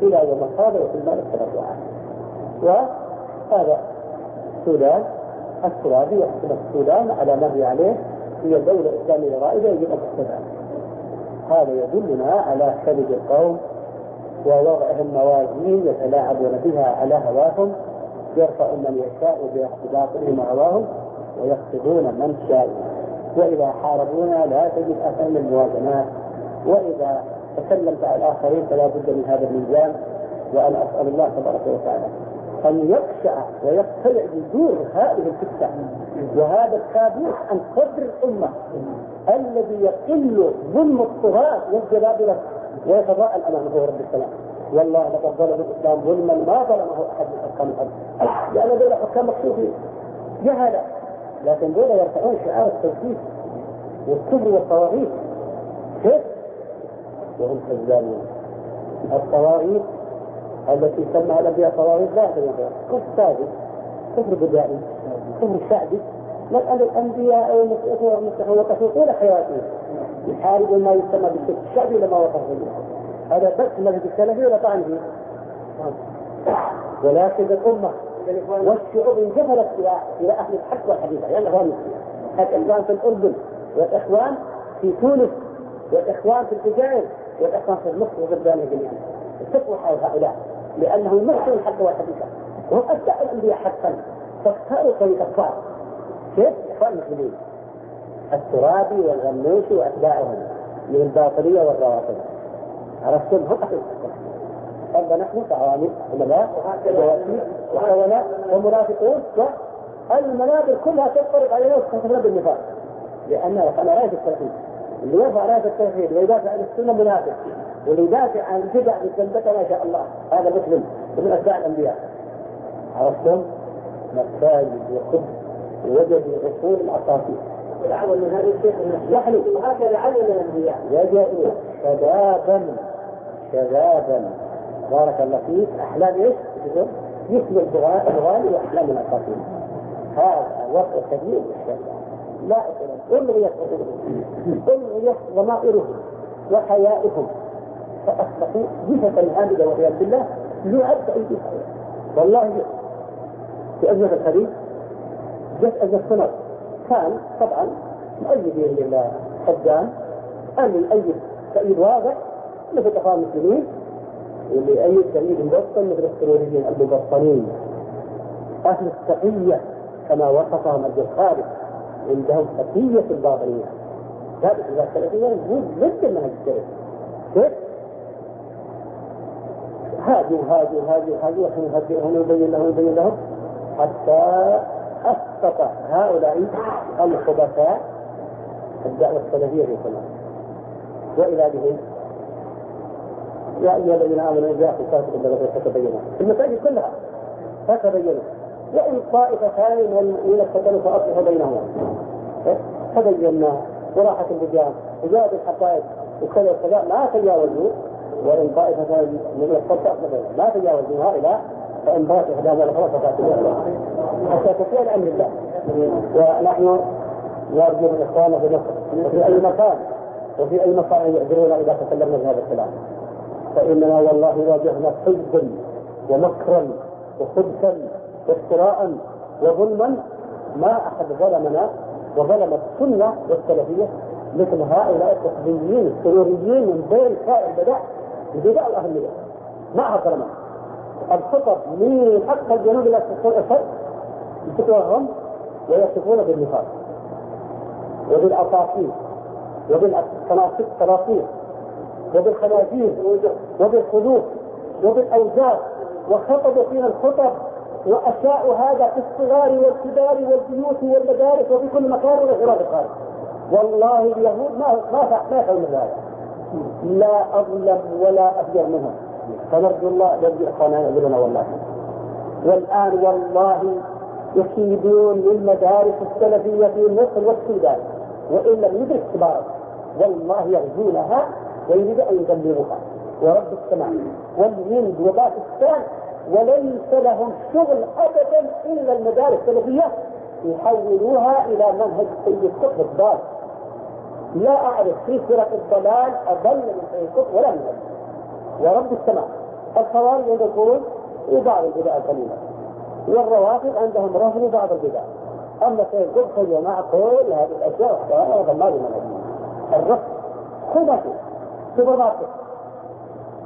Speaker 3: إلى يوم القيامة وفي المال التبرعات. وهذا السودان الترابي يحكم السودان على ما هي عليه، هي دولة إسلامية رائدة يجب أن تتبع. هذا يدلنا على كبد القوم ووضعهم موازين يتلاعبون بها على هواهم، يرفعون من يشاء باطلهم هواهم ويخفضون من شاء. وإذا حاربونا لا تجد أثم الموازنات، وإذا تكلمت على الآخرين فلا بد من هذا الميزان. وأنا أسأل الله تبارك وتعالى أن يخشع ويقتلع بدور هذه الفتنة وهذا الكابوس عن صدر الأمة الذي يقل ظلم الطغاة والجبابرة ويتضاءل أمامه رب السلام. والله لقد ظلم الإسلام ظلما ما ظلمه أحد من حكام الأرض، لأن دول حكام مكشوفين جهلا، لكن دول يرفعون شعار التوحيد والكفر والطواغيت. كيف؟ وهم كذابون. الطواغيت التي سمى الأنبياء طواغيت لا تنفع، كفر ثابت، كفر بدائي، كفر شعبي. نسأل الأنبياء وقفوا طول حياتهم يحاربوا ما يسمى بالكفر الشعبي لما وقفوا به. هذا بس الذي بالسلفي ولا طعن فيه. ولكن الأمة والشعوب انجفلت إلى أهل الحق والحديث، يعني الإخوان في الأردن، والإخوان في تونس، والإخوان في الجزائر، والإخوان في مصر وبلدان جميعا. اتقوا هؤلاء لأنهم يحسنون الحق والحديث، وهم أتباع الأنبياء حقا، فاختاروا طريق الكفار. كيف؟ إخوان المسلمين الترابي والغنوشي وأتباعهم من الباطنية والروافض. عرفتم؟ هم أما نحن كعوامل عملاء وجواسيس وخونة ومنافقون، والمنابر كلها تضطرب علينا وتستخدمنا بالنفاق، لأن رفعنا راية التوحيد. اللي يرفع راية التوحيد ويدافع عن السنة منافق، واللي يدافع عن البدع بالسنة ما شاء الله هذا مسلم ومن أتباع الأنبياء. عرفتم؟ مساجد وخبز ووجد عصور العصافير والعمل من هذا الشيخ يحلو وهكذا علم الأنبياء يجعل شبابا بارك الله فيك أحلام إيش؟ يسمى الغالي وأحلام العصافير. هذا وضع كبير للشباب، لا ألغيت ضمائرهم وحيائهم فأصبحوا جهة عامدة والعياذ بالله يعد أيدي والله. في أزمة الحديث جت أزمة سنة كان طبعا مؤيدين للصدام أن الأيد تأييد واضح مثل أخوان المسلمين، واللي يأيد تأييد مبطن مثل السروريين المبطنين أهل التقية كما وصفهم الجخاري، عندهم تقية الباطنية. ذلك إذا السلفية هو ضد المنهج السلفي. كيف؟ هذه وحين نبين لهم حتى أسقط هؤلاء الخبثاء الدعوة السلفية في كلها. وإلى به يا أيها الذين آمنوا إذا جاءكم الذين فتبينوا في المساجد كلها فتبينوا وإن طائفتان من اقتتلوا فأصلحوا بينهما. تبينا وراحة اللجان وجاءت الحقائق وكذا وكذا ما تجاوزوا، وإن طائفتان من اقتتلوا ما تجاوزوها إلى فإن بات إحداهما الأخرى فتعتبرها حتى تكون أمر الله. ونحن نرجو من إخواننا في مصر وفي أي مكان وفي أي مكان يعذرونا إذا تكلمنا بهذا الكلام، فإننا والله واجهنا حزبا ومكرا وخبثا وافتراء وظلما ما أحد ظلمنا وظلم السنة والسلفية مثل هؤلاء التقديميين السروريين من بين سائر البدع الأهلية. ما ظلمنا الخطب من أقصى الجنوب إلى الشرق يتوهم ويصفون بالنفاق وبالأساطير وبالصناصير وبالخنازير وبالخلوق وبالأوزار، وخطبوا فيها الخطب وأشاءوا هذا في الصغار والكبار والبيوت والمدارس وفي كل مكان ولا غير الخارج. والله اليهود ما يفعلون هذا، لا أظلم ولا أفجر منهم، فنرجو الله يرجع إخواننا يعذرنا والله. والآن والله يكيدون للمدارس السلفية في مصر والسودان وإن لم يدرك كبارا والله يغزونها ويريد أن يدمروها ورب السماء والهند وباكستان، وليس لهم شغل أبدا إلا المدارس السلفية يحولوها إلى منهج سيد قطب الضال. لا أعرف في فرق الضلال أضل من سيد قطب ولا من ورب السماء. الخوارج يقولون وبعض البدع القليلة، والروافض عندهم رفض بعض البدع. أما سيد قطب يا جماعة كل هذه الأشياء وهذا ما لنا الرفض خبث سوبر ماركت.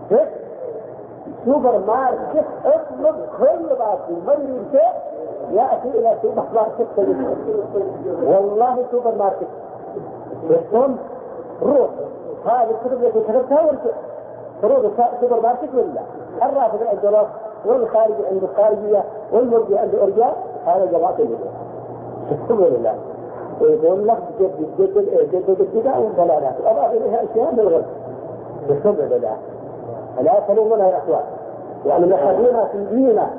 Speaker 3: كيف؟ سوبر ماركت اطلب كل بعض من شيء يأتي إلى سوبر ماركت. والله سوبر ماركت يقوم روح هذه الكتب التي كتبتها ورجع روح سوبر ماركت ولا الرافض عنده رفض والخارج عنده خارجية والمرجع عنده إرجاء. هذا جماعة الإسلام الحمد لله. ويقول لك جدد البدع والضلالات أضاف إليها أشياء من الغرب الحمد لله. لا تلومنا يا أخوان، يعني نحن في ديننا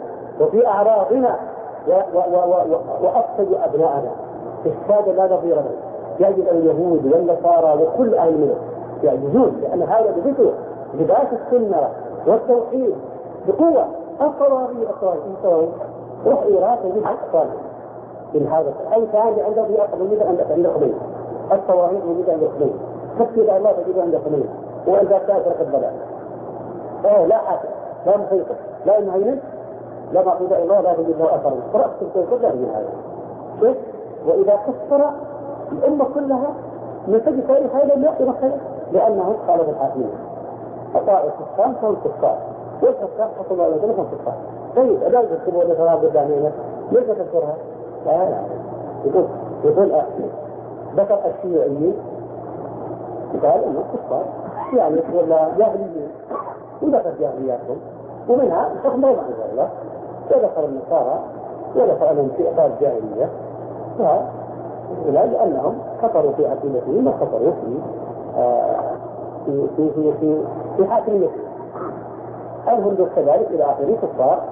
Speaker 3: وفي أعراضنا وأفسد أبناءنا إفساد لا نظير له. يجب اليهود والنصارى وكل أهل منه يعجزون، لأن هذا بذكر لباس السنة والتوحيد بقوة. الصواريخ روح إيران تجيب أطفال من هذا أي كان عنده في أقبل عند خمين الصواريخ موجودة عند خمين كثير الله تجيبه عند خمين وإذا كانت الضلال لا حاكم لا مخيطة لا مهيمن لا معقود الله لا تجد له أثر فرأس الكل لا من هذا شيء. وإذا كفر الأمة كلها من تجد تاريخ هذا لا يمخيط، لأنه قال بالحاكمين أطاعوا الكفار فهم كفار والكفار حطوا الله لهم كفار. طيب ألا يذكروا أن ثواب الدعمين ليس تذكرها؟ لا يقول ذكر الشيوعيين قال انه كفار يعني يقول جاهليين وذكر جاهلياتهم ومنها حكم الله عز وجل وذكر النصارى وذكر انهم في اطار الجاهليه لانهم كفروا في عقيدتهم وكفروا في حاكميتهم. الهند كذلك الى اخره كفار،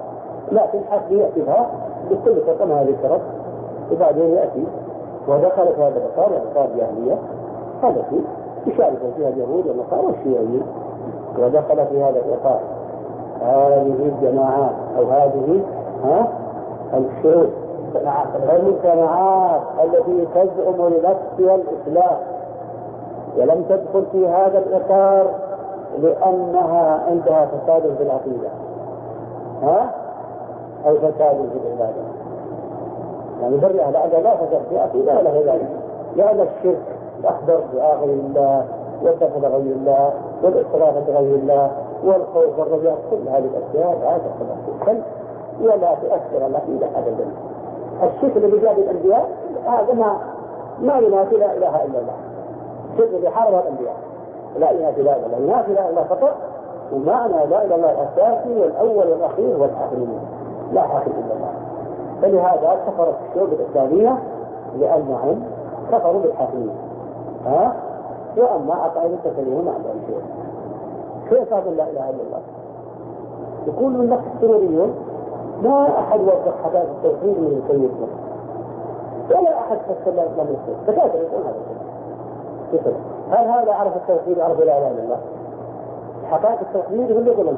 Speaker 3: لكن حسب ياتيها بكل فرقه هذه الشرط وبعدين يأتي ودخلت هذا الأطار أطار جاهلية التي يشارك فيها اليهود والنصارى والشيوعيين، ودخل في هذا الإطار هذه الجماعات أو هذه الشعوب المجتمعات التي تزعم لنفسها الإسلام ولم تدخل في هذا الإطار لأنها عندها فساد في العقيدة أو فساد في العبادة. يعني برئة بعد لا فساد في العقيدة ولا في ذلك، لأن الشرك الأخبر بآخر الله والدفع بغير الله والإسراف بغير الله والخوف والرجاء، كل هذه الأشياء لا تدخل في القلب ولا تؤثر على العقيدة أبدا. الشرك الذي جاء بالأنبياء هذا ما ينافي لا إله إلا الله، الشرك الذي حارب الأنبياء لا ينافي لا إله إلا الله، ينافي لا إله إلا الله فقط، ومعنى لا إله إلا الله الأساسي والأول والأخير والآخر لا حاكم إلا الله. فلهذا كفرت الشعوب الإسلامية لأنهم كفروا بالحاكمية وأما عقائد فلهم عندهم شيء. كيف هذا لا إله إلا الله؟ يقول من نفس السروريون ما أحد وضح حداث التوحيد من سيد مصر ولا أحد فسر الله إسلام الإسلام، فكيف يقول هذا الشيء؟ هل هذا عرف التوحيد وعرف لا إله إلا الله؟ حقائق التوحيد هو اللي يقول لهم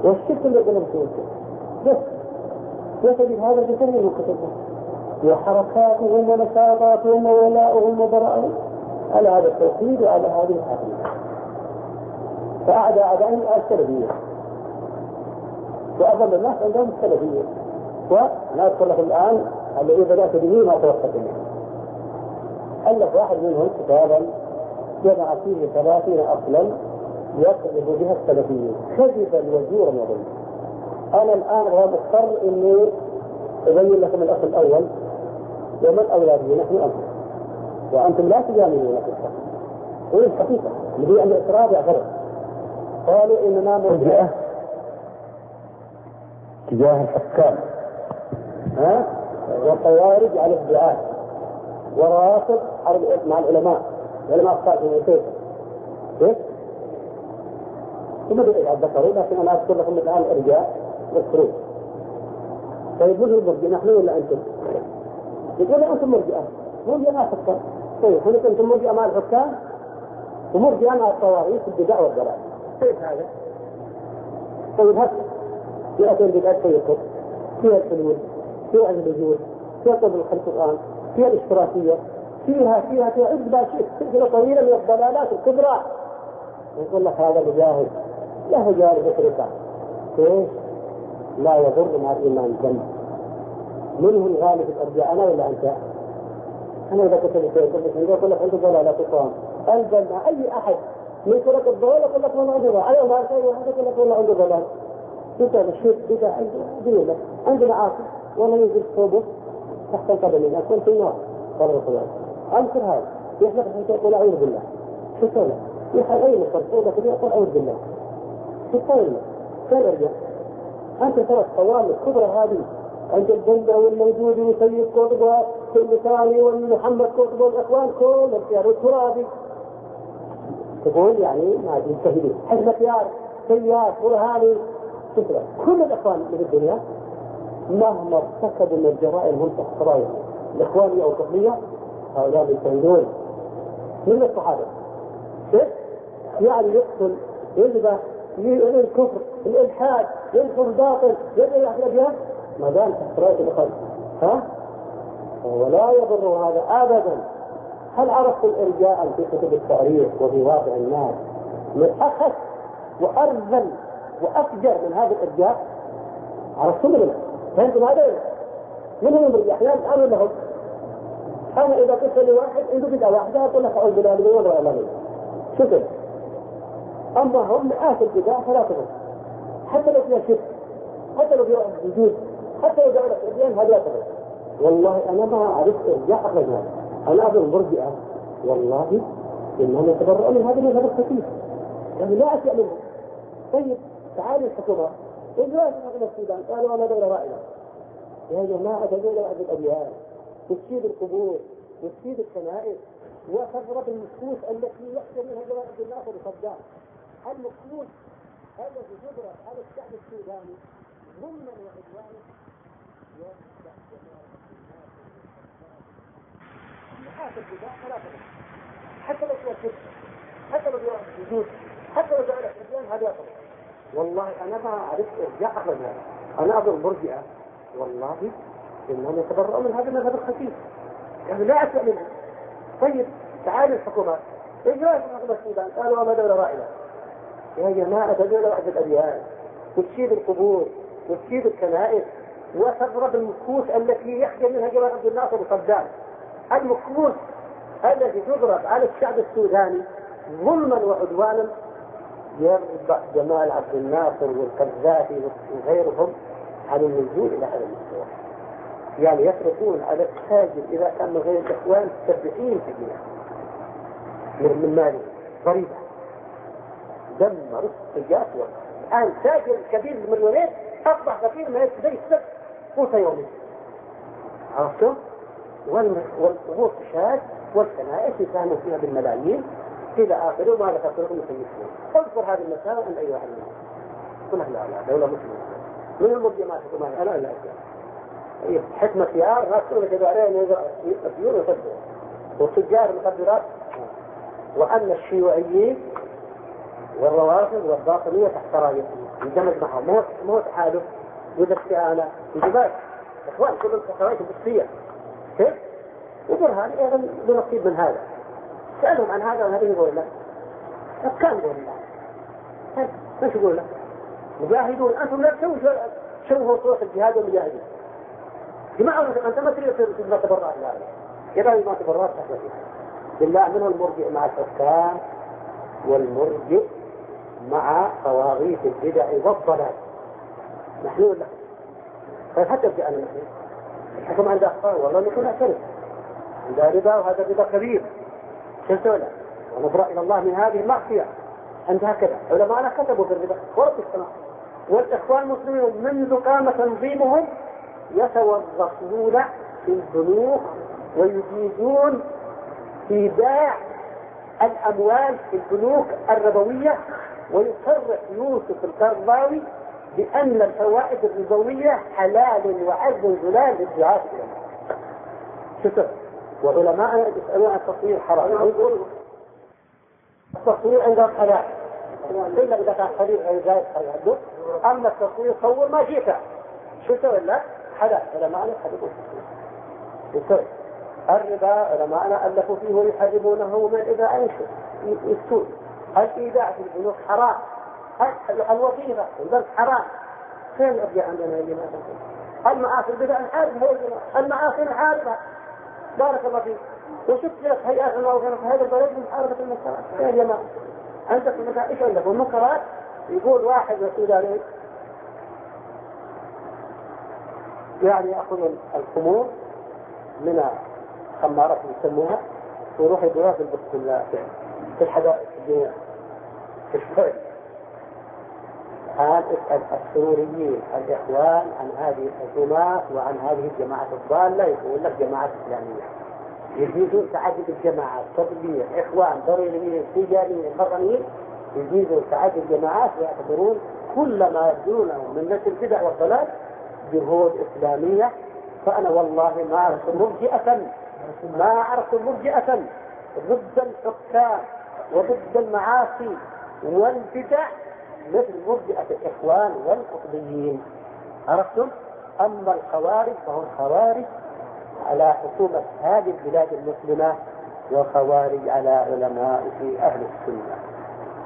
Speaker 3: والشرك اللي يقول لهم بس يتجد هذا بجميع كتبه وحركاتهم ونشاطاتهم وولاؤهم وبراءهم على هذا التوحيد وعلى هذه الحقيقة. فأعدى أعدائهم السلفية وأظل الناس عندهم السلفية، ونذكر لكم الآن الذي بدأت به ما توقف منه. ألف واحد منهم كتابا جمع فيه 30 أصلا يقذف بها السلفية كذبا وزورا وظلما. أنا الآن مضطر إني أبين لكم الأصل الأول ومن أولاده نحن أنتم، وأنتم لا تجاملون في الحق. هو الحقيقة اللي أن الإسراف يعترض. قالوا إننا مرجئة تجاه الحكام وطوارج على الدعاة ورافض مع العلماء الصالحين وكيفهم كيف؟ ثم بدأت ذكروا، لكن أنا أذكر لكم الآن الإرجاء والخروج. طيب من المرجئة نحن ولا أنتم؟ يقول أنتم مرجئة، مرجئة مع الحكام. طيب هل أنتم مرجئة مع الحكام ومرجئة مع الطواغيت البدع والضلال؟ كيف هذا؟ طيب هات يأتي البدع فيكم فيها الحلول، فيها الوجود، فيها طب القرآن، فيها الاشتراكية، فيها عدة شيء، سلسلة طويلة من الضلالات الكبرى. يقول لك هذا مجاهد له جانب يشركه كيف؟ لا يضر مع الإيمان ذنب. منه الغالب الأرجاء أنا ولا أنت؟ أنا إذا كنت يقول لك أنت ضلالة تقام الجنة أي أحد من كلك الضلال يقول لك ما عنده عليه ما أرسل واحد يقول لك والله عنده ضلال. إذا الشرك إذا عنده عندنا عاصي ولا ينزل صوبه تحت القدمين أكون في النار قال رسول الله. أنكر هذا يحلق حتى يقول أعوذ بالله شو سوى؟ يحل أي مصر صوبة كبيرة يقول أعوذ بالله شو طيب؟ كيف أرجع؟ أنت ترى الطوال الكبرى هذه عند البندر والموجود وسيد قطب والثاني والمحمد قطب والإخوان كل الخيار والترابي تقول يعني ما ينتهي حزب خيار سيار برهاني تسرع كل الإخوان من الدنيا مهما ارتكبوا من الجرائم هم تحت رايهم الإخوانية أو الكفرية هؤلاء ينتهدون من الصحابة كيف؟ يعني يقتل يذبح الكفر الإلحاد ينشر الباطل يدعي أهل الأديان ما دام تحت راية الخلق ولا يضر هذا أبدا. هل عرفت الإرجاء في كتب التاريخ وفي واقع الناس من أخف وأرذل وأفجر من هذا الإرجاء؟ عرفتم منه؟ فهمتم هذا؟ من هم الإرجاء؟ أحيانا أنا لهم أنا إذا قلت لواحد عنده بدعة واحدة أقول لك أعوذ بالله من وضع الله منه شكرا. أما هم مئات البدع فلا تضر حتى لو فيها شرك حتى لو فيها وجود حتى لو جعلت الأديان هذا لا تضر. والله أنا ما عرفت إرجاء أخرجها أنا أظن مرجئة والله إنهم يتبرؤون من هذا المذهب الخفيف يعني لا أشياء منه. طيب تعالوا الحكومة إجراء في السودان قالوا أنا دولة رائعة يا جماعة دولة بعد الأديان تشيد القبور وتشيد الكنائس وتضرب النصوص التي يحصل منها جوائز الناس وصدام النصوص التي تضرب على الشعب السوداني ظلما وعدوانا حتى لو فيها شرك حتى لو فيها وجود حتى لو جعلت الإسلام هذا يطلع. والله أنا ما عرفت إرجاع أخرجها أنا أظن مرجئة والله إنهم يتبرؤون من هذا المذهب الخفيف يعني لا أسوأ منه. طيب تعالوا الحكومات إجراء في السودان قالوا أنا دولة رائعة يا جماعة هذول وحدة الأديان، وتشيد القبور وتشيد الكنائس وتضرب المكوس التي يحيى منها جمال عبد الناصر وصدام. المكوس التي تضرب على الشعب السوداني ظلما وعدوانا يربع جمال عبد الناصر والقذافي وغيرهم عن النزول إلى هذا المستوى. يعني يصرفون على التاجر إذا كان من غير الإخوان 70% من ماله ضريبة. دمروا التجارة. الآن تاجر كبير المليونير أصبح فقير ما يكسب قوت يومي. عرفتم؟ والقبور تشاد والكنائس يساهموا فيها بالملايين إلى آخره. وما ذكرت لكم مثل المسلمين. اذكر هذه المسألة عند أي واحد منهم. قل لا دولة مسلمة. من المرجمات الحكومية أنا لا أجل. حكمة خيار غاسون كذارين يفيون ويصدقون. والتجار المخدرات. وأن الشيوعيين والروافض والباطنية تحت رايتهم يندمج معهم مو تحالف وذا استعانة وجبال إخوان كلهم تحت رايتهم بالسية. كيف؟ وبرهان أيضا بنصيب من هذا. سألهم عن هذا وهذه يقول لك كان يقول لك ايش يقول لك؟ مجاهدون أنتم لا شوفوا صوت الجهاد والمجاهدين. جماعة أنت ما تريد ما تبرأ لا كذا ما تبرأ تحت بالله منه المرجع مع الحكام والمرجع مع طواغيت البدع والضلال. نحن ولا فحتى أنا نحن الحكم عند أخطاء والله نكون أعترف عند ربا وهذا الربا كبير شلتونا ونبرأ إلى الله من هذه المعصية. عند هكذا علماءنا كتبوا في الربا ورب السماء. والإخوان المسلمين منذ قام تنظيمهم يتوظفون في البنوك ويجيزون إيداع الأموال في البنوك الربوية. ويصرح يوسف القرضاوي بأن الفوائد الربوية حلال وعز زلال للدعاة العلماء. شكرا. وعلماء يسألون عن التصوير حرام يقول التصوير عند الحلال إلا إذا كان حليل غير زائد حلال. أما التصوير صور ما جيته شكرا ولا حلال. علماء يحرمون التصوير. الربا علماءنا ألفوا فيه ويحرمونه من إذا أنشئ يفتون. الإيداع في البنوك حرام. الوظيفة البنك حرام. فين الأرجاء عندنا اللي ما تنسى؟ المعاصي البدع الحاربة المعاصي الحاربة. بارك الله فيك. وشفت لك هيئات الموظفين في هذا البلد من محاربة المنكرات. يا جماعة عندك ايش عندكم المنكرات؟ يقول واحد يقول عليه يعني يأخذ الخمور من خمارات يسموها ويروح يدوها في البسكولات في الحدائق الدنيا في الشرق. الآن اسأل السوريين الإخوان عن هذه الحكومات وعن هذه الجماعات الضالة يقول لك جماعات إسلامية. يجيزون تعدد الجماعات تطبيع إخوان ضريريين تجاريين مرنين. يجيزون تعدد الجماعات ويعتبرون كل ما يبدونه من نسل البدع والضلال جهود إسلامية. فأنا والله ما أعرف مرجئة ضد الحكام وضد المعاصي والبدع مثل مرجئة الإخوان والقطبيين. عرفتم؟ أما الخوارج فهم خوارج على حكومة هذه البلاد المسلمة وخوارج على علماء في أهل السنة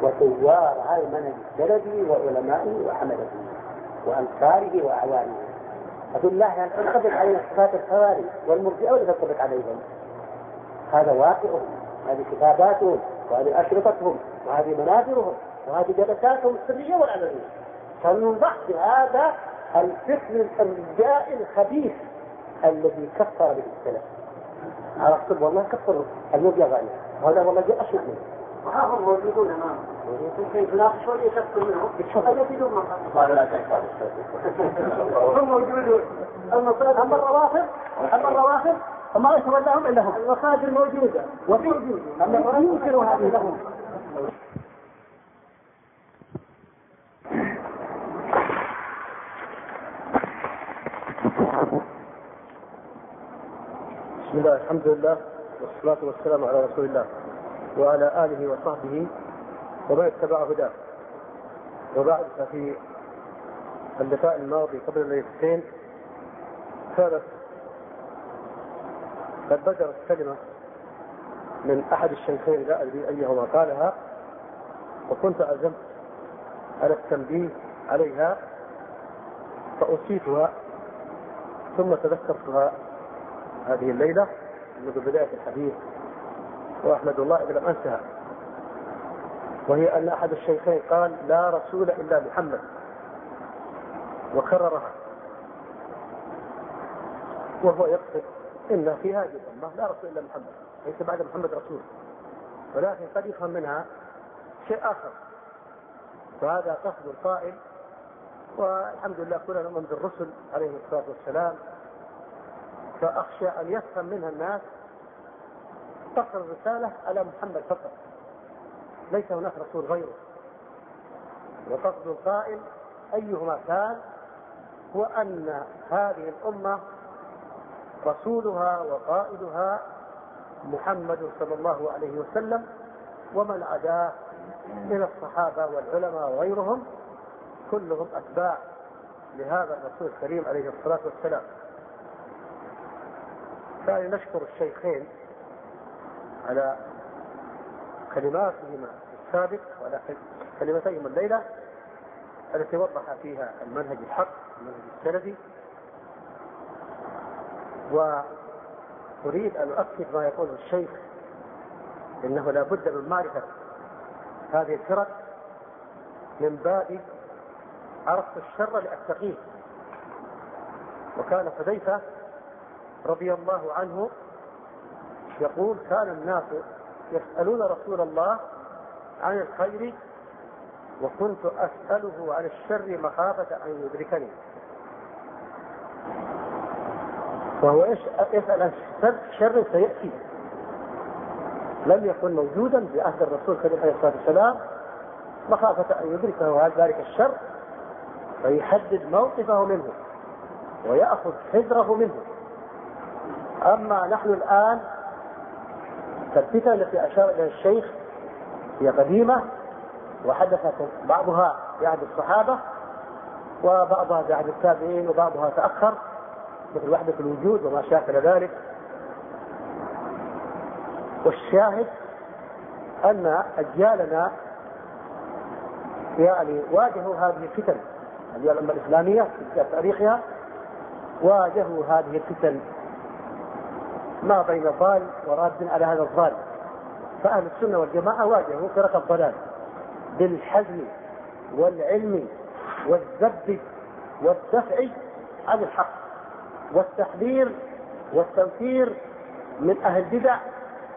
Speaker 3: وثوار على المنهج السلفي وعلمائه وحملته وأنصاره وأعوانه. أقول الله أن تنطبق علينا صفات الخوارج والمرجئة ولا تنطبق عليهم؟ هذا واقعهم، هذه كتاباتهم وهذه أشرطتهم وهذه منابرهم وهذه جلساتهم السرية والعلنية. فننضح بهذا الفكر الجائل الخبيث الذي كفر بالسلف. عرفتم والله كفر المرجئة غالية. هذا والله جاء أشد منه. وهذا موجودون أمام كيف ناقشون يشكل منهم التي دون هم موجودون. أما الروافض فما يتولاهم إلا هم. المصادر موجودة وفي وجود أما ينكروا هذه لهم.
Speaker 2: بسم الله الحمد لله والصلاة والسلام على رسول الله وعلى آله وصحبه ومن اتبع هداه. وبعد ففي اللقاء الماضي قبل الليلتين كانت قد بدرت كلمة من أحد الشيخين لا أدري أيهما قالها وكنت عزمت
Speaker 3: على التنبيه عليها فأوصيتها ثم تذكرتها هذه الليلة منذ بداية الحديث، وأحمد الله إذا لم أنسها، وهي أن أحد الشيخين قال لا رسول إلا محمد، وكررها، وهو يقصد إن في هذه الأمة لا رسول إلا محمد، ليس بعد محمد رسول، ولكن قد يفهم منها شيء آخر، فهذا قصد القائل. والحمد لله كلنا نؤمن بالرسل عليهم الصلاة والسلام، فأخشى أن يفهم منها الناس تصل الرسالة على محمد فقط، ليس هناك رسول غيره. وقصد القائل أيهما كان هو أن هذه الأمة رسولها وقائدها محمد صلى الله عليه وسلم، ومن عداه من الصحابة والعلماء وغيرهم كلهم أتباع لهذا الرسول الكريم عليه الصلاة والسلام. فنشكر الشيخين على كلماتهما السابق وعلى كلمتيهما الليلة التي وضح فيها المنهج الحق، المنهج السلفي. وأريد أن أؤكد ما يقوله الشيخ، إنه لا بد من معرفة هذه الفرق من باب عرفت الشر لأتقيه. وكان حذيفة رضي الله عنه يقول كان الناس يسألون رسول الله عن الخير وكنت أسأله عن الشر مخافة أن يدركني. وهو يسأل عن شر سيأتي لم يكن موجودا في عهد الرسول عليه الصلاة والسلام، مخافة أن يدركه ذلك الشر فيحدد موقفه منه ويأخذ حذره منه. أما نحن الآن فالفتن التي أشار إلى الشيخ هي قديمة، وحدثت بعضها في عهد الصحابة وبعضها في عهد التابعين وبعضها تأخر، مثل وحدة الوجود وما شاكل ذلك. والشاهد أن أجيالنا يعني واجهوا هذه الفتن، أجيال الأمة الإسلامية في تاريخها واجهوا هذه الفتن ما بين ضال وراد على هذا الضال. فأهل السنة والجماعة واجهوا فرق الضلال بالحزم والعلم والذب والدفع عن الحق والتحذير والتنفير من أهل البدع،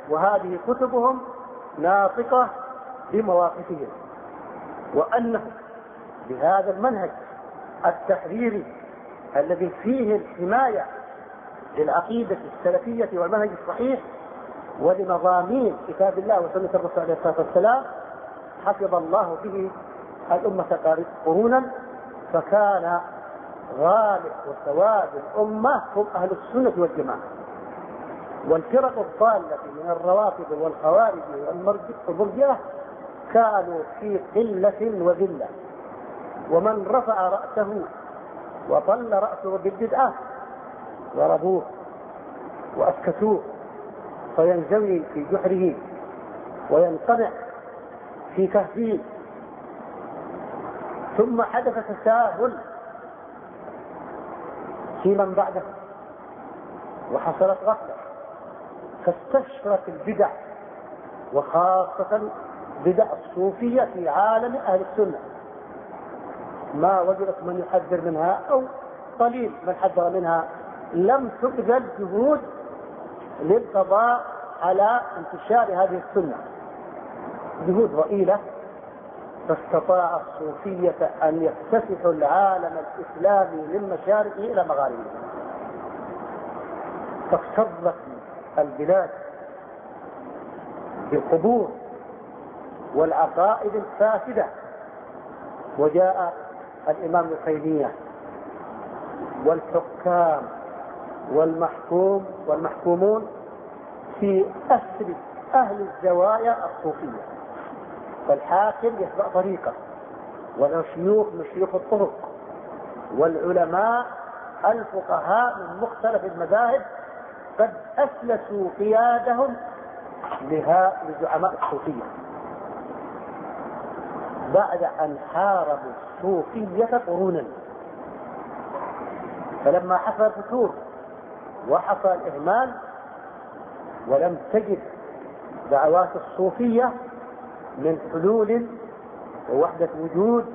Speaker 3: وهذه كتبهم ناطقة بمواقفهم. وأنه بهذا المنهج التحذيري الذي فيه الحماية للعقيدة السلفية والمنهج الصحيح ولمضامين كتاب الله وسنة الرسول عليه الصلاة والسلام حفظ الله به الأمة قرونا، فكان غالب وسواد الأمة هم أهل السنة والجماعة. والفرق الضالة من الروافض والخوارج والمرجئة كانوا في قلة وذلة، ومن رفع رأسه وطل رأسه بالبدعة ضربوه وأسكتوه فينزوي في جحره وينقمع في كهفه. ثم حدث تساهل في من بعده وحصلت غفلة، فاستشرت البدع وخاصة بدع الصوفية في عالم أهل السنة، ما وجدت من يحذر منها أو قليل من حذر منها. لم تبذل جهود للقضاء على انتشار هذه السنة، جهود ضئيلة، فاستطاع الصوفية أن يكتسحوا العالم الإسلامي من مشارقه إلى مغاربه، فاكتظت البلاد بالقبور والعقائد الفاسدة. وجاء الإمام ابن تيمية والحكام والمحكومون في أسر أهل الزوايا الصوفية، فالحاكم يتبع طريقه، والشيوخ من شيوخ الطرق، والعلماء الفقهاء من مختلف المذاهب قد أسلسوا قيادهم لزعماء الصوفية. بعد أن حاربوا الصوفية قرونا. فلما حصل الفتور وحصل الإهمال ولم تجد دعوات الصوفية من حلول ووحدة وجود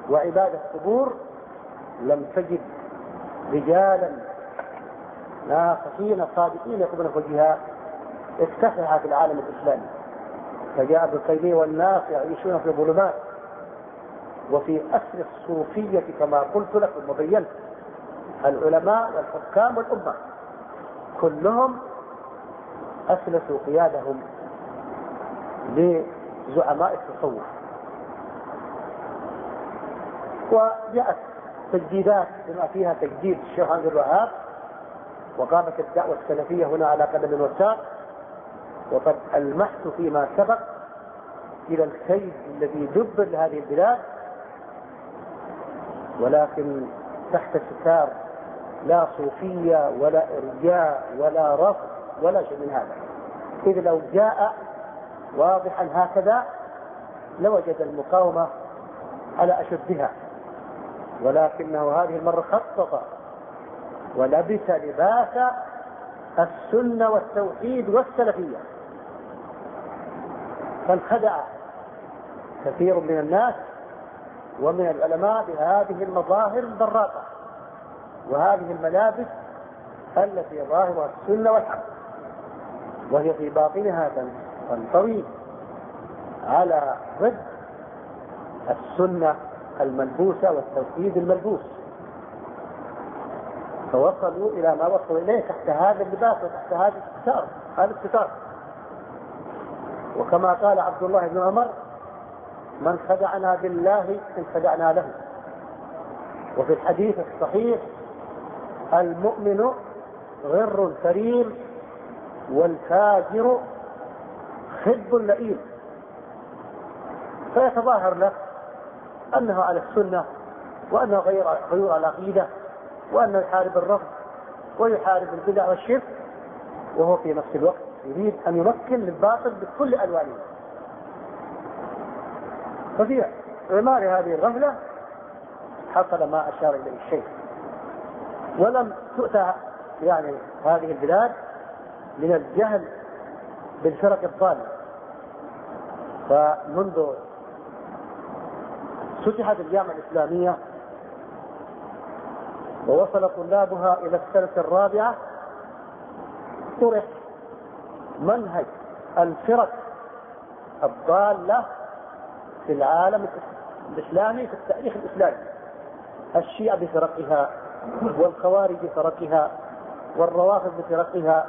Speaker 3: وعبادة قبور، لم تجد رجالا ناصحين صادقين يقومون بوجهها، اكتسحها في العالم الإسلامي. فجاء ابن تيمية والناس يعيشون في ظلمات. وفي أسر الصوفية كما قلت لكم وبينت، العلماء والحكام والأمة كلهم أسلسوا قيادهم لزعماء التصوف. وجاءت تجديدات بما فيها تجديد الشيخ عبد الوهاب، وقامت الدعوة السلفية هنا على قدم وساق. وقد ألمحت فيما سبق إلى الكيد الذي دبر لهذه البلاد، ولكن تحت ستار لا صوفية ولا إرجاء ولا رفض ولا شيء من هذا. إذ لو جاء واضحا هكذا لوجد المقاومة على أشدها، ولكنه هذه المرة خطط ولبس لباس السنة والتوحيد والسلفية، فانخدع كثير من الناس ومن العلماء بهذه المظاهر البراقة وهذه الملابس التي ظاهرها السنة والحق، وهي في باطنها تنطوي على ضد السنة الملبوسة والتوحيد الملبوس. فوصلوا إلى ما وصلوا إليه تحت هذا اللباس وتحت هذا الستار. وكما قال عبد الله بن عمر: من خدعنا بالله إن خدعنا له. وفي الحديث الصحيح: المؤمن غر كريم والفاجر خب لئيم. فيتظاهر له أنه على السنة وأنه غير العقيدة وأنه يحارب الرفض ويحارب البدع والشرك، وهو في نفس الوقت يريد أن يمكن للباطل بكل ألوانه. ففي عمار هذه الغفلة حصل ما أشار إليه الشيخ. ولم تؤتى هذه البلاد من الجهل بالفرق الضالة. فمنذ فتحت الجامعة الإسلامية ووصل طلابها إلى السنة الرابعة طرح منهج الفرق الضالة في العالم الإسلامي في التاريخ الإسلامي: الشيعة بفرقها، والخوارج بفرقها، والروافض بفرقها،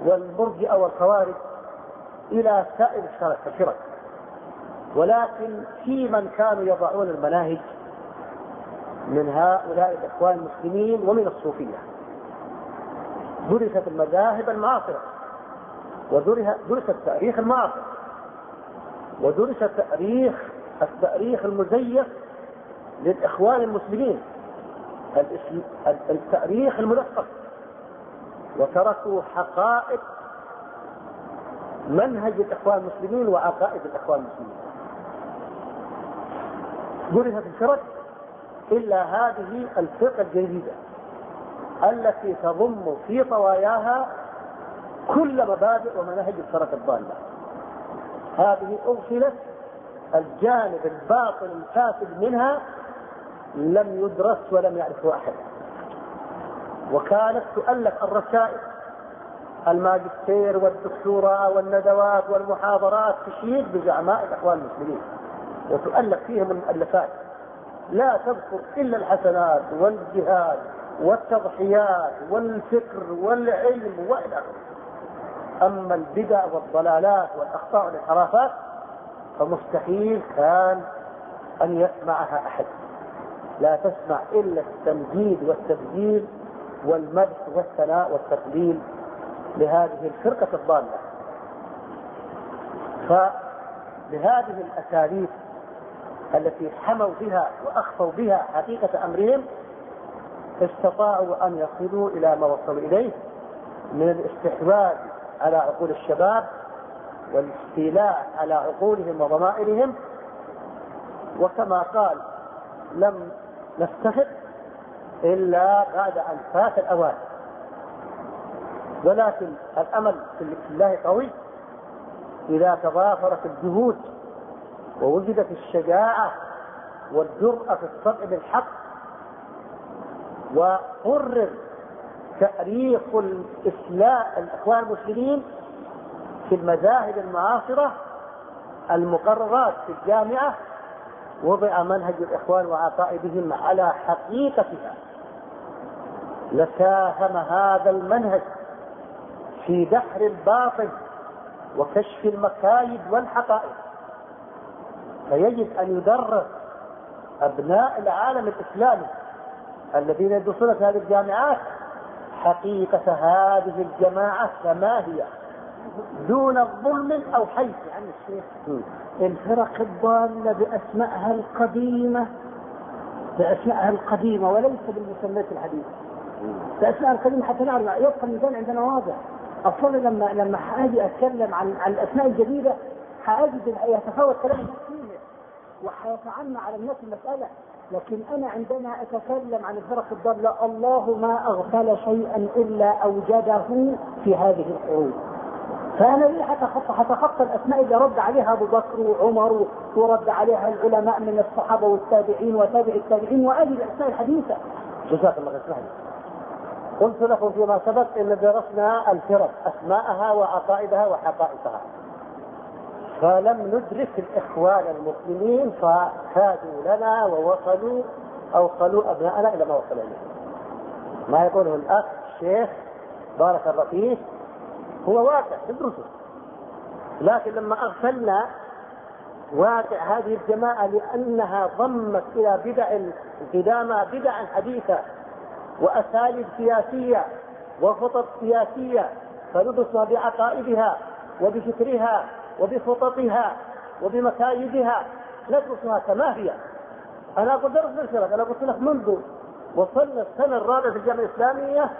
Speaker 3: والمرجئة والخوارج، إلى سائر الفرق. ولكن في من كانوا يضعون المناهج من هؤلاء الإخوان المسلمين ومن الصوفية. درست المذاهب المعاصرة، ودرس التاريخ المعاصر، ودرس التاريخ المزيف للإخوان المسلمين، التاريخ الملفق، وتركوا حقائق منهج الإخوان المسلمين وعقائد الإخوان المسلمين. درست الفرق إلا هذه الفرقة الجديدة التي تضم في طواياها كل مبادئ ومناهج الفرق الضالة. هذه أغفلت، الجانب الباطن الفاسد منها لم يدرس ولم يعرفه أحد. وكانت تؤلف الرسائل، الماجستير والدكتوراه والندوات والمحاضرات تشيد بزعماء الإخوان المسلمين، وتؤلف فيهم المؤلفات لا تذكر إلا الحسنات والجهاد والتضحيات والفكر والعلم وإلى آخره. أما البدع والضلالات والأخطاء والانحرافات فمستحيل كان أن يسمعها أحد. لا تسمع إلا التمجيد والتبجيل والمدح والثناء والتقليل لهذه الفرقة الضالة. فبهذه الأساليب التي حموا بها وأخفوا بها حقيقة أمرهم استطاعوا أن يصلوا إلى ما وصلوا إليه من الاستحواذ على عقول الشباب والاستيلاء على عقولهم وضمائرهم وكما قال لم نستفق إلا بعد أن فات الأوان، ولكن الأمل في الله قوي إذا تضافرت الجهود ووجدت الشجاعة والجرأة في الصدق بالحق، وقرر تأريخ الإخوان المسلمين في المذاهب المعاصرة المقررات في الجامعة، وضع منهج الإخوان وعقائدهم على حقيقتها، لساهم هذا المنهج في دحر الباطل وكشف المكايد والحقائق. فيجب أن يدرس أبناء العالم الإسلامي الذين يدرسون في هذه الجامعات حقيقة هذه الجماعة كما هي دون ظلم أو حيث.
Speaker 4: يعني الشيخ الفرق الضالة بأسمائها القديمة وليس بالمسميات الحديثة. بأسمائها القديمة حتى نعرف يبقى الميزان عندنا واضح. أصلا لما حاجي أتكلم عن الأسماء الجديدة حاجد يتفاوت كلام الناس فيه وحيتعنى على الناس المسألة، لكن أنا عندما أتكلم عن الفرق الضالة الله ما أغفل شيئا إلا أوجده في هذه الحروب. فأنا ليه حتخطى الأسماء اللي رد عليها أبو بكر وعمر ورد عليها العلماء من الصحابة والتابعين وتابع التابعين وآل الأسماء الحديثة.
Speaker 3: جزاك الله خير. قلت لكم فيما سبق إن درسنا الفرق أسماءها وعقائدها وحقائقها، فلم ندرك الإخوان المسلمين فكادوا لنا ووصلوا أوصلوا أبناءنا إلى ما وصل إليه. ما يقوله الأخ الشيخ بارك الله فيه هو واقع ندرسه، لكن لما أغفلنا واقع هذه الجماعة لأنها ضمت إلى بدع حديثة وأساليب سياسية وخطط سياسية، فندرسها بعقائدها وبفكرها وبخططها وبمكايدها، ندرسها كما هي. أنا أقول درس بالفرق، أنا قلت لك منذ وصلنا السنة الرابعة في الجامعة الإسلامية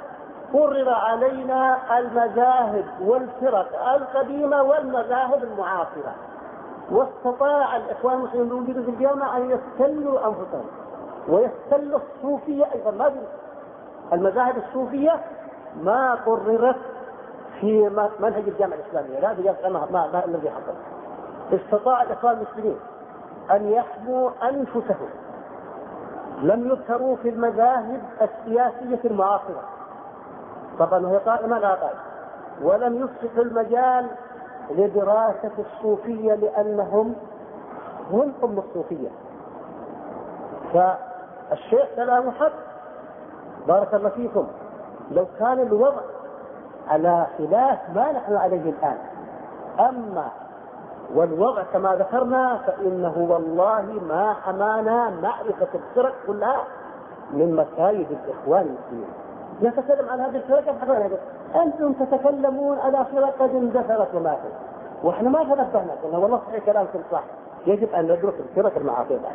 Speaker 3: قرر علينا المذاهب والفرق القديمة والمذاهب المعاصرة، واستطاع الإخوان المسلمين الوجود في الجامعة أن يستلوا أنفسهم ويستلوا الصوفية أيضا. ما المذاهب الصوفية ما قررت في منهج الجامعة الإسلامية، لا بجانب ما الذي حصل. استطاع الإخوان المسلمين أن يحموا أنفسهم، لم يذكروا في المذاهب السياسية المعاصرة طبعا وهي قائمة لا قائمة، ولم يفتح المجال لدراسة الصوفية لأنهم هم الصوفية. فالشيخ كلامه حق بارك الله فيكم، لو كان الوضع على خلاف ما نحن عليه الآن، أما والوضع كما ذكرنا فإنه والله ما حمانا معرفة الفرق كلها من مكايد الإخوان المسلمين. نتكلم عن هذه الفرق، أنتم تتكلمون على فرق قد اندثرت وماتت، وإحنا ما تنبهنا قلنا والله صحيح كلامكم صح، يجب أن ندرس الفرق المعاصرة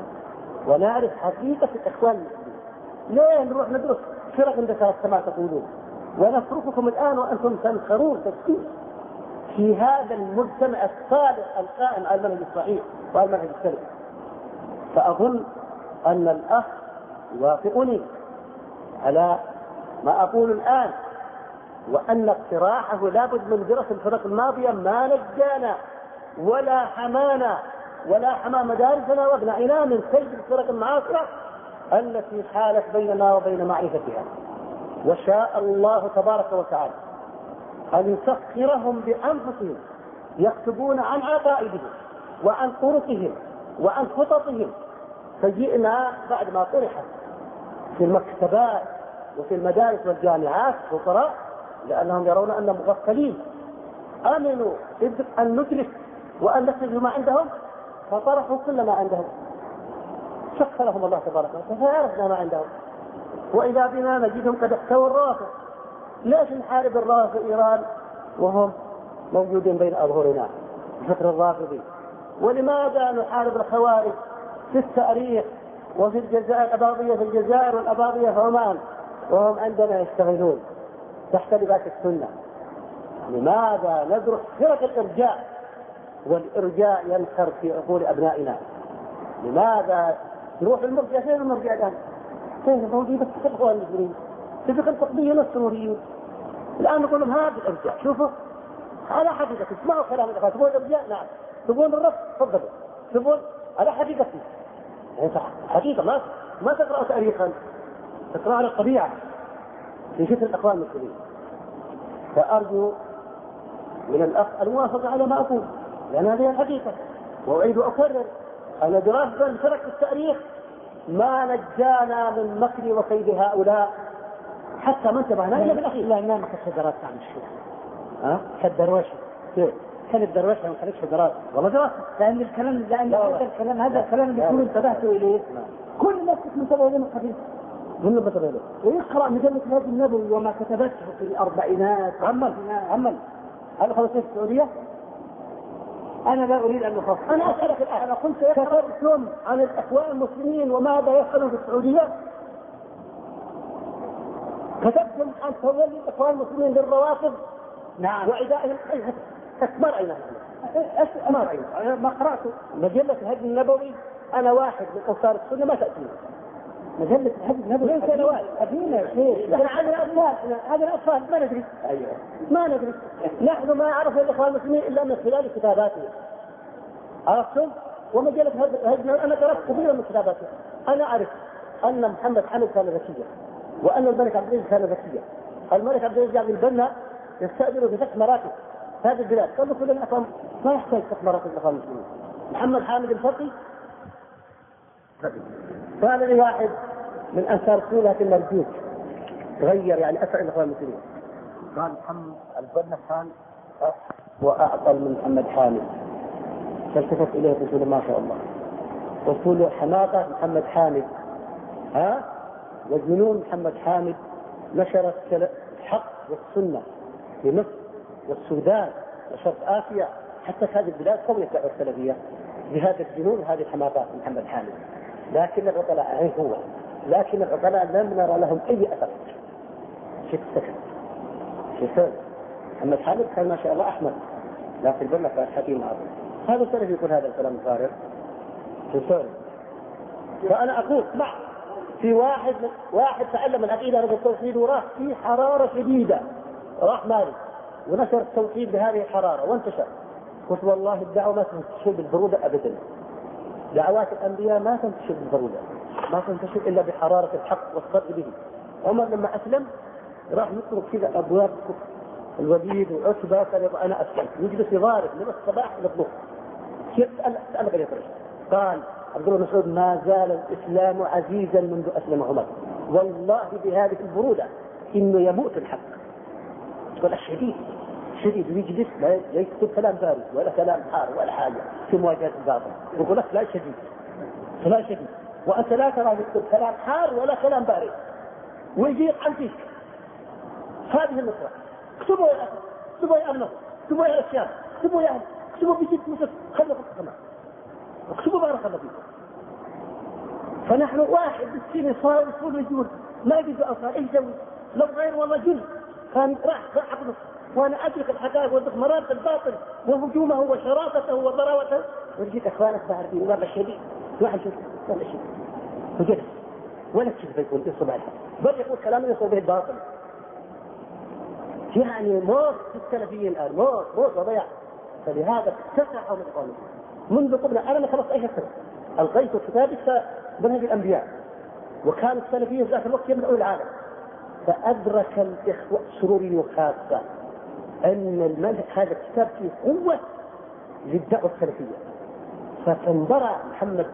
Speaker 3: ونعرف حقيقة الإخوان المسلمين. ليه نروح ندرس فرق اندثرت كما تقولون ونترككم الآن وأنتم تنخرون تفكير في هذا المجتمع الصالح القائم على المنهج الصحيح والمنهج السليم؟ فأظن أن الأخ يوافقني على ما أقول الآن، وأن اقتراحه لابد من دراسة الفرق الماضية ما نجانا ولا حمانا ولا حمى مدارسنا وابنائنا من سيد الفرق المعاصرة التي حالت بيننا وبين معرفتها. وشاء الله تبارك وتعالى أن يسخرهم بأنفسهم يكتبون عن عقائدهم وعن طرقهم وعن خططهم، فجئنا بعد ما طرحت في المكتبات وفي المدارس والجامعات فقراء لأنهم يرون أن مغفلين أمنوا أن ندرك وأن نخرج ما عندهم فطرحوا كل ما عندهم، سخرهم الله تبارك وتعالى فعرفنا ما عندهم. وإذا بنا نجدهم قد احتووا الرافض. ليش نحارب الرافض في إيران وهم موجودين بين أظهرنا الفكر الرافضي؟ ولماذا نحارب الخوارج في التاريخ وفي الجزائر الأباضية في الجزائر والأباضية في عمان وهم عندنا يشتغلون تحت لباس السنة؟ لماذا ندرس فرق الإرجاء والإرجاء ينخر في عقول أبنائنا؟ لماذا تروح المرجع؟ فين المرجع الآن؟ فين الموجودة في الإخوان المسلمين؟ في فكرة التطبيق السوريين. الآن نقول لهم هذا الإرجاع، شوفوا على حقيقة، اسمعوا كلام الإخوان. تبون الإرجاع؟ نعم. تبون الرفض؟ تفضلوا. تبون على حقيقته، يعني حقيقة ما تقرأ تاريخا، تقرأ على الطبيعة في فكر الإخوان المسلمين. فأرجو من الأخ الموافقة على ما أقول، لأن هذه الحقيقة. وأعيد وأكرر أن دراسة الفرق في التاريخ ما نجانا من مكر وكيد هؤلاء حتى ما انتبهنا إلا بالأخير.
Speaker 4: لا ما كانت دراسة عن الشيخ كالدروشة كان الدروشة ما كانتش دراسة
Speaker 3: والله دراسة.
Speaker 4: لأن هذا الكلام اللي كل انتبهتوا إليه كل الناس منتبه إليه من قبل
Speaker 3: من منتبه له.
Speaker 4: ويقرأ مجلة الهدي النبوي وما كتبته في الأربعينات.
Speaker 3: عمل هل خلصت السعودية؟
Speaker 4: أنا لا أريد أن أخص.
Speaker 3: أنا أسألك الآن، أنا كنت كتبتم عن الإخوان المسلمين وماذا يفعلون في السعودية؟ كتبتم عن تولي الإخوان المسلمين للروافض.
Speaker 4: نعم.
Speaker 3: وعدائهم. ما رأينا ما رأينا.
Speaker 4: ما قرأته
Speaker 3: مجلة الهدي النبوي. أنا واحد من أنصار السنة ما تأتيني
Speaker 4: مجلة الهدي النبوي.
Speaker 3: من سنوات قديمة يا شيخ. هذا الأطفال ما ندري. أيوة. ما ندري. نحن ما عرفنا الإخوان المسلمين إلا من خلال كتاباتهم. عرفتم؟ ومجلة الهدي أنا قرأت كثيرا من كتاباتهم. أنا أعرف أن محمد حامد كان ذكيا، وأن الملك عبد العزيز كان ذكيا. الملك عبد العزيز جعل البنا يستأجر بفتح مراكز هذه البلاد. قالوا كل الأخوان ما يحتاج فتح مراكز الإخوان المسلمين. محمد حامد الفقي قال لي واحد من أنصار السنة لكن مرجوك تغير، يعني أسرع الإخوان المسلمين. قال محمد البنا كان وأعطل من محمد حامد. فالتفت إليه رسول ما شاء الله، رسول حماقة محمد حامد وجنون محمد حامد نشر الحق والسنة في مصر والسودان وشرق آسيا، حتى هذه البلاد قوية دعوة السلفية بهذا الجنون وهذه الحماقات محمد حامد. لكن العقلاء هو لكن العقلاء لم نرى لهم أي أثر. شيخ سكت شيخ محمد حامد كان ما شاء الله أحمد، لكن البنا كان حكيم عظيم. هذا السلف يقول هذا الكلام الفارغ شيخ. فأنا أقول اسمع، في واحد تعلم العقيدة رجل التوحيد وراح في حرارة شديدة، راح مالي ونشر التوحيد بهذه الحرارة وانتشر. قلت والله الدعوة ما تنتشر بالبرودة أبدا. دعوات الأنبياء ما تنتشر بالبرودة، ما تنتشر إلا بحرارة الحق والصدق به. عمر لما أسلم راح يترك كذا أبواب الوليد وعتبة، قال أنا أسلمت، يجلس يضارب من الصباح إلى الظهر. أنا قال يطرش. قال عبد الله مسعود ما زال الإسلام عزيزا منذ أسلم عمر، والله بهذه البرودة إنه يموت الحق. تقول شديد ويجلس لا يكتب كلام بارد ولا كلام حار ولا حاجة في مواجهة الباطل. يقول لك لا شديد وأنت لا ترى يكتب كلام حار ولا كلام بارد ويجيك عن فيك. هذه النصرة. اكتبوا يا أخي، اكتبوا يا أمنه، اكتبوا يا الشام، اكتبوا يا أهل، اكتبوا بجد مصر، خلوا في السماء، اكتبوا بارك الله فيكم. فنحن واحد بالسين صار يقول ويقول ما يجوز أصلا إيش يسوي؟ لو غير والله جن كان راح حق مصر. وأنا أدرك الحقائق والمرات الباطل وهجومه وشراسته وضراوته. وجيت أخوانك بعرفين والله شديد واحد شوف والله شديد وجلس ولا كيف يقول يصب على بل يقول كلام يصب به الباطل. يعني موت في السلفيين الآن موت وضياع. فلهذا اتسعوا من القانون منذ قبل. أنا خلصت أي سنة ألقيت كتابي منهج الأنبياء، وكان السلفيين في ذاك الوقت يملؤون العالم. فأدرك الإخوة سروري وخاصة أن المنهج هذا الكتاب فيه قوة للدعوة السلفية. فتنبرع محمد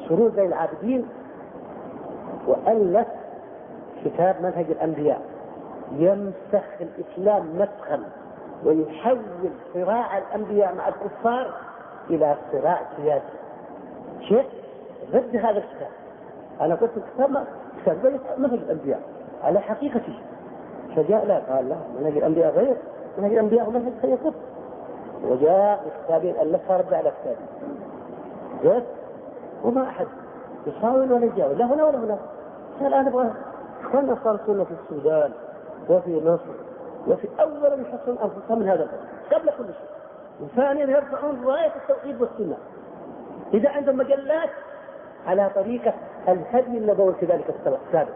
Speaker 3: سرور زين العابدين وألف كتاب منهج الأنبياء يمسخ الإسلام مسخا ويحول صراع الأنبياء مع الكفار إلى صراع سياسي. شيء ضد هذا الكتاب. أنا قلت الكتاب منهج الأنبياء على حقيقته. فجاء لا قال لا، منهج الأنبياء غير منهج الأنبياء ومنهج سيكون. وجاء بكتابين ألفها رد على كتابين بس، وما أحد يحاول ولا يجاوب لا هنا ولا هنا. الآن نبغى إخواننا صار السنة في السودان وفي مصر وفي أولا يحصلون أنفسهم من هذا الأمر قبل كل شيء، وثانيا يرفعون راية التوحيد والسنة. إذا عندهم مجلات
Speaker 4: على طريقة الهدي النبوي كذلك السابق،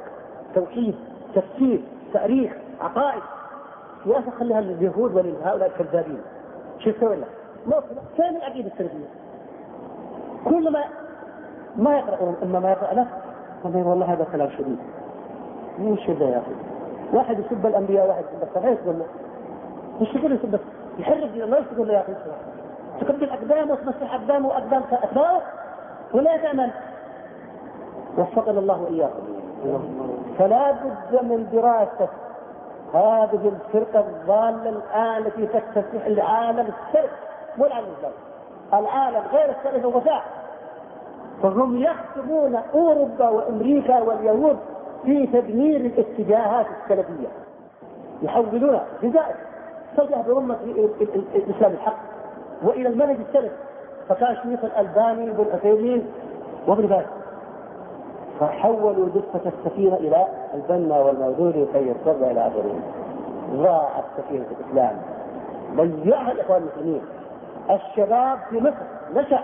Speaker 4: توحيد، تفسير، تاريخ، عقائد. يا أخي خليها لليهود ولهؤلاء الكذابين. شو سوي لك؟ كان العقيدة السلفية كل ما يقرأون إما ما يقرأ له والله هذا كلام شديد. مو شدة يا أخي. واحد يسب الأنبياء، واحد يسب الصحيح، يقول له مش يقول يسب، يحرق ما يقول له يا أخي تقبل أقدامه وتمسح أقدامه وأقدام أتباعه ولا تأمن. وفقنا الله وإياكم. فلا بد من دراسة هذه الفرقة الضالة الآن التي تكتسح العالم السلف والعالم الإسلامي. العالم غير السلف وفاء، فهم يخدمون أوروبا وأمريكا واليهود في تدمير الاتجاهات السلفية، يحولونها جزائر فجأة برمة الإسلام الحق وإلى المنهج السلف. فكان شيخ الألباني بن عثيمين وابن باز فحولوا دفة السفينة إلى البنا والمودودي كي يركب إلى آخره. ضاعت سفينة الإسلام، ضيعها الإخوان المسلمين. الشباب في مصر نشأ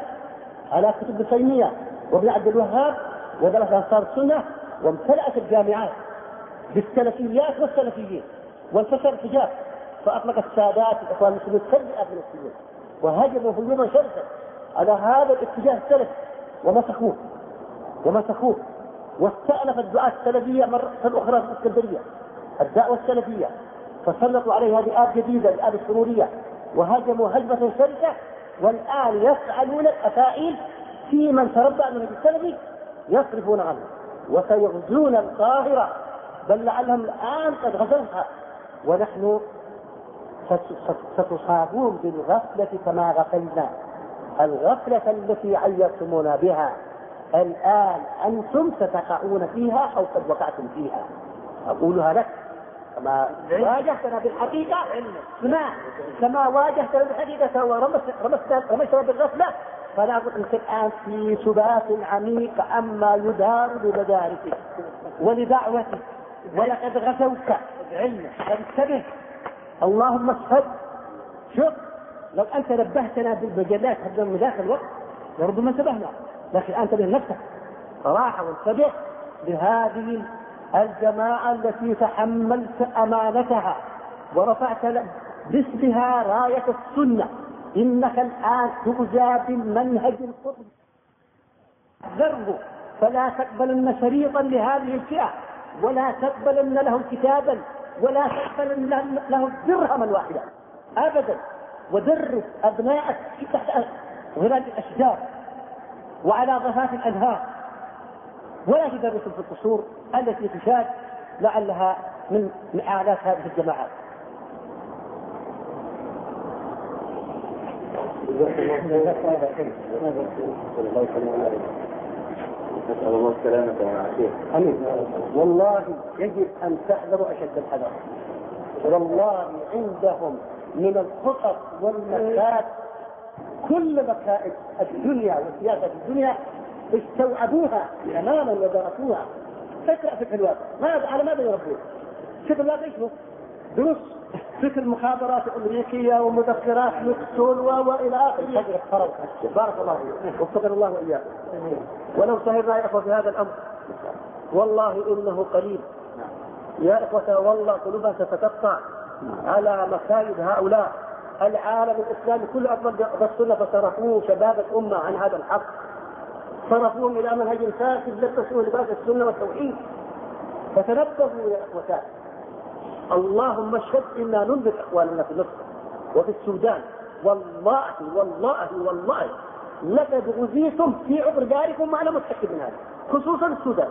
Speaker 4: على كتب ابن تيمية وابن عبد الوهاب ودرس أنصار السنة، وامتلأت الجامعات بالسلفيات والسلفيين، وانتشر الحجاب، فأطلق السادات الإخوان المسلمين سيئة من السجون وهجموا هجوما شرسا على هذا الاتجاه السلفي ومسخوه واستأنف الدعاة السلفية مرة أخرى في الإسكندرية الدعوة السلفية، فسلطوا عليه هذه آب جديدة الآب السرورية وهجموا هجمة شرسة. والآن يفعلون الأفاعيل في من تربى من السلفي يصرفون عنه وسيغزون القاهرة، بل لعلهم الآن قد غزوها ونحن ستصابون بالغفلة كما غفلنا الغفلة التي عيرتمونا بها. الآن أنتم ستقعون فيها أو قد وقعتم فيها. أقولها لك كما واجهتنا بالحقيقة، كما واجهتنا بالحقيقة ورمستنا بالغفلة، فلا بد أنت الآن في سبات عميق عما يدار بمدارسك ولدعوتك، ولقد غزوك بعلمك. فانتبه، اللهم اشهد. شوف لو أنت نبهتنا بالمجلات حتى من ذاك الوقت لربما انتبهنا، لكن أنت بنفسك صراحة وانتبه لهذه الجماعة التي تحملت أمانتها ورفعت باسمها راية السنة. إنك الآن تؤذى بالمنهج القطبي ذره، فلا تقبلن شريطا لهذه الفئة، ولا تقبلن له كتابا، ولا تقبلن له درهما واحدا أبدا. ودرس أبنائك تحت ظلال الأشجار وعلى ضفاف الأنهار، ولا تدرسهم في القصور التي تشاد لعلها من آلات هذه الجماعات.
Speaker 3: نسأل الله السلامة والعافية.
Speaker 4: أمين. والله يجب أن تحذروا أشد الحذر. والله عندهم من الخطط والمكائد كل مكائد الدنيا وسياسة الدنيا استوعبوها تماما ودرسوها. فكرة فكر الواقع على ماذا يربون؟ فكر الواقع اسمه دروس فكر المخابرات الأمريكية ومذكرات نكسون وإلى آخره. بارك الله فيك وفقنا الله وإياكم. ولو سهرنا يا إخوة في هذا الأمر والله إنه قليل يا إخوة، والله قلوبنا ستتقطع على مكايد هؤلاء. العالم الإسلامي كل أطلق بالسنة فصرفوه شباب الأمة عن هذا الحق، صرفوهم إلى منهج فاسد لبسوه لباس السنة والتوحيد. فتنبهوا يا إخوتان، اللهم اشهد إنا ننذر إخواننا في مصر وفي السودان. والله والله والله لقد غزيتم في عبر داركم وأنا متأكد من هذا، خصوصا السودان.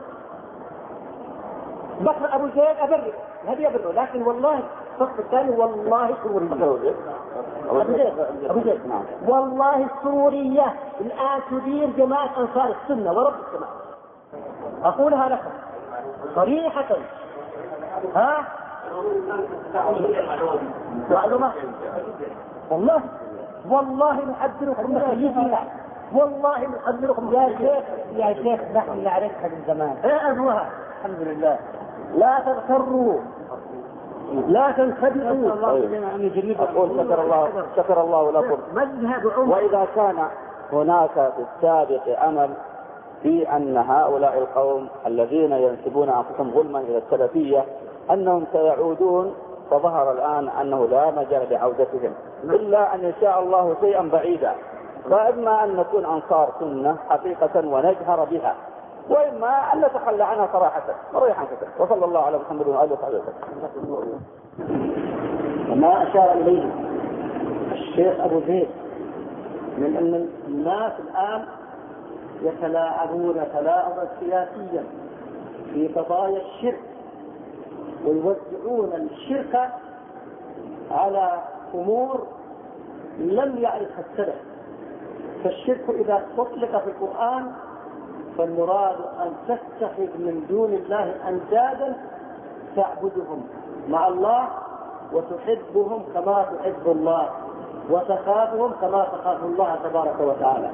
Speaker 4: بكر أبو زيد أبرئ هذه أبرئ، لكن والله الصف الثاني والله سورية. أبو زيد والله السورية الآن تدير جماعة أنصار السنة ورب السماء. أقولها لكم صريحة. ها معلومة والله نحذركم والله نحذركم يا شيخ نحن نعرفها من زمان. أهلها الحمد لله. لا تغتروا لا تنخدعوا.
Speaker 3: أقول شكر الله لكم. وإذا كان هناك في السابق أمل
Speaker 5: في أن هؤلاء القوم الذين ينسبون أنفسهم ظلما إلى السلفية أنهم سيعودون، فظهر الآن أنه لا مجال لعودتهم إلا أن يشاء الله شيئا بعيدا. فإما أن نكون أنصار سنة حقيقة ونجهر بها، وإما أن نتخلى عنها صراحة مريحا كثيرا. وصلى الله على محمد وآله وصحبه وسلم.
Speaker 4: وما أشار إليه الشيخ أبو زيد من أن الناس الآن يتلاعبون تلاعبا سياسيا في قضايا الشرك، ويوزعون الشرك على أمور لم يعرفها السلف. فالشرك إذا أطلق في القرآن فالمراد أن تتخذ من دون الله أندادا تعبدهم مع الله، وتحبهم كما تحب الله، وتخافهم كما تخاف الله تبارك وتعالى.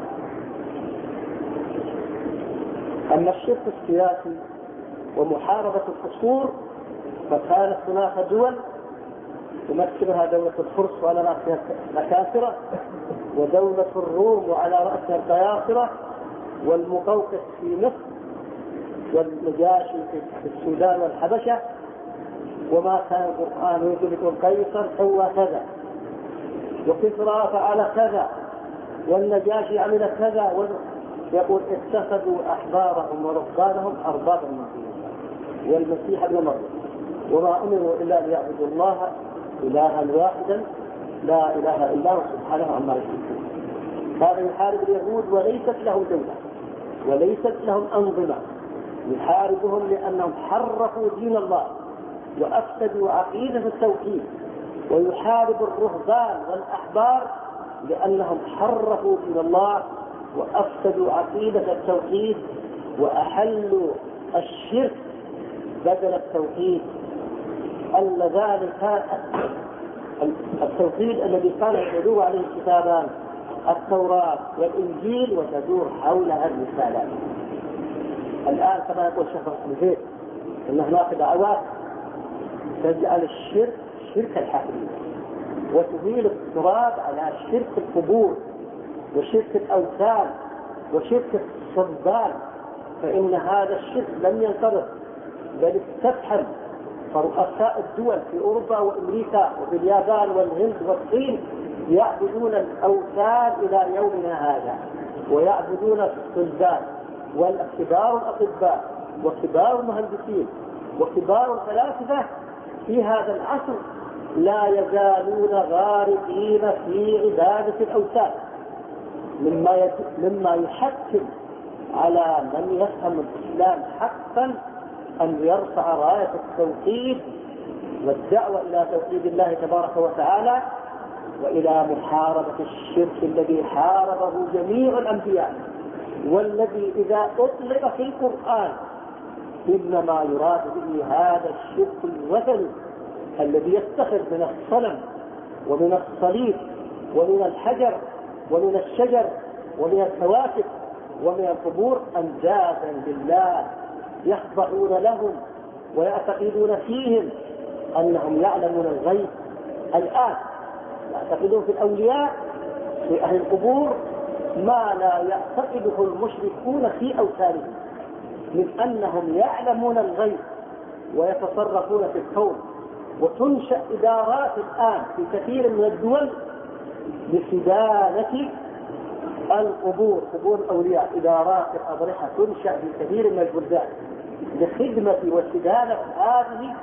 Speaker 4: أما الشرك السياسي ومحاربة القصور فكانت هناك دول تمثلها دولة الفرس وعلى رأسها الأكاسرة، ودولة الروم وعلى رأسها القياصرة، والمقوقس في مصر، والنجاشي في السودان والحبشة. وما كان القرآن يقول قيصر سوى كذا، وكسرى فعل كذا، والنجاشي عمل كذا، يقول اتخذوا أحبارهم ورهبانهم أربابا من دون الله والمسيح ابن مريم وما أمروا إلا ليعبدوا الله إلها واحدا لا إله إلا هو سبحانه عما يشركون. هذا يحارب اليهود وليست له دولة وليست لهم أنظمة، يحاربهم لأنهم حرفوا دين الله وأفسدوا عقيدة التوحيد، ويحارب الرهبان والأحبار لأنهم حرفوا دين الله وأفسدوا عقيدة التوحيد وأحلوا الشرك بدل التوحيد التوحيد الذي كان يدور عليه الكتابان التوراة والإنجيل وتدور حولها الرسالات. الآن كما يقول الشيخ أبو زيد أن هناك دعوات تجعل الشرك شرك الحقيقي، وتزيل التراب على شرك القبور وشرك الأوثان وشرك الصلبان، فإن هذا الشرك لم ينقرض بل استفحل. فرؤساء الدول في أوروبا وأمريكا وفي اليابان والهند والصين يعبدون الأوثان إلى يومنا هذا، ويعبدون الصلبان، والكبار الأطباء وكبار المهندسين وكبار الفلاسفة في هذا العصر لا يزالون غارقين في عبادة الأوثان، مما يحتم على من يفهم الإسلام حقا أن يرفع راية التوحيد والدعوة إلى توحيد الله تبارك وتعالى، وإلى محاربة الشرك الذي حاربه جميع الأنبياء، والذي إذا أطلق في القرآن إنما يراد به هذا الشرك الوثني الذي يتخذ من الصنم ومن الصليب ومن الحجر ومن الشجر ومن الكواكب ومن القبور أندادا لله يخضعون لهم ويعتقدون فيهم أنهم يعلمون الغيب. الآن يعتقدون في الأولياء في أهل القبور ما لا يعتقده المشركون في أوثانهم من أنهم يعلمون الغيب ويتصرفون في الكون. وتنشأ إدارات الآن في كثير من الدول لسدانة القبور، قبور الأولياء، إدارات الأضرحة تنشأ في كثير من البلدان لخدمة وسدانة هذه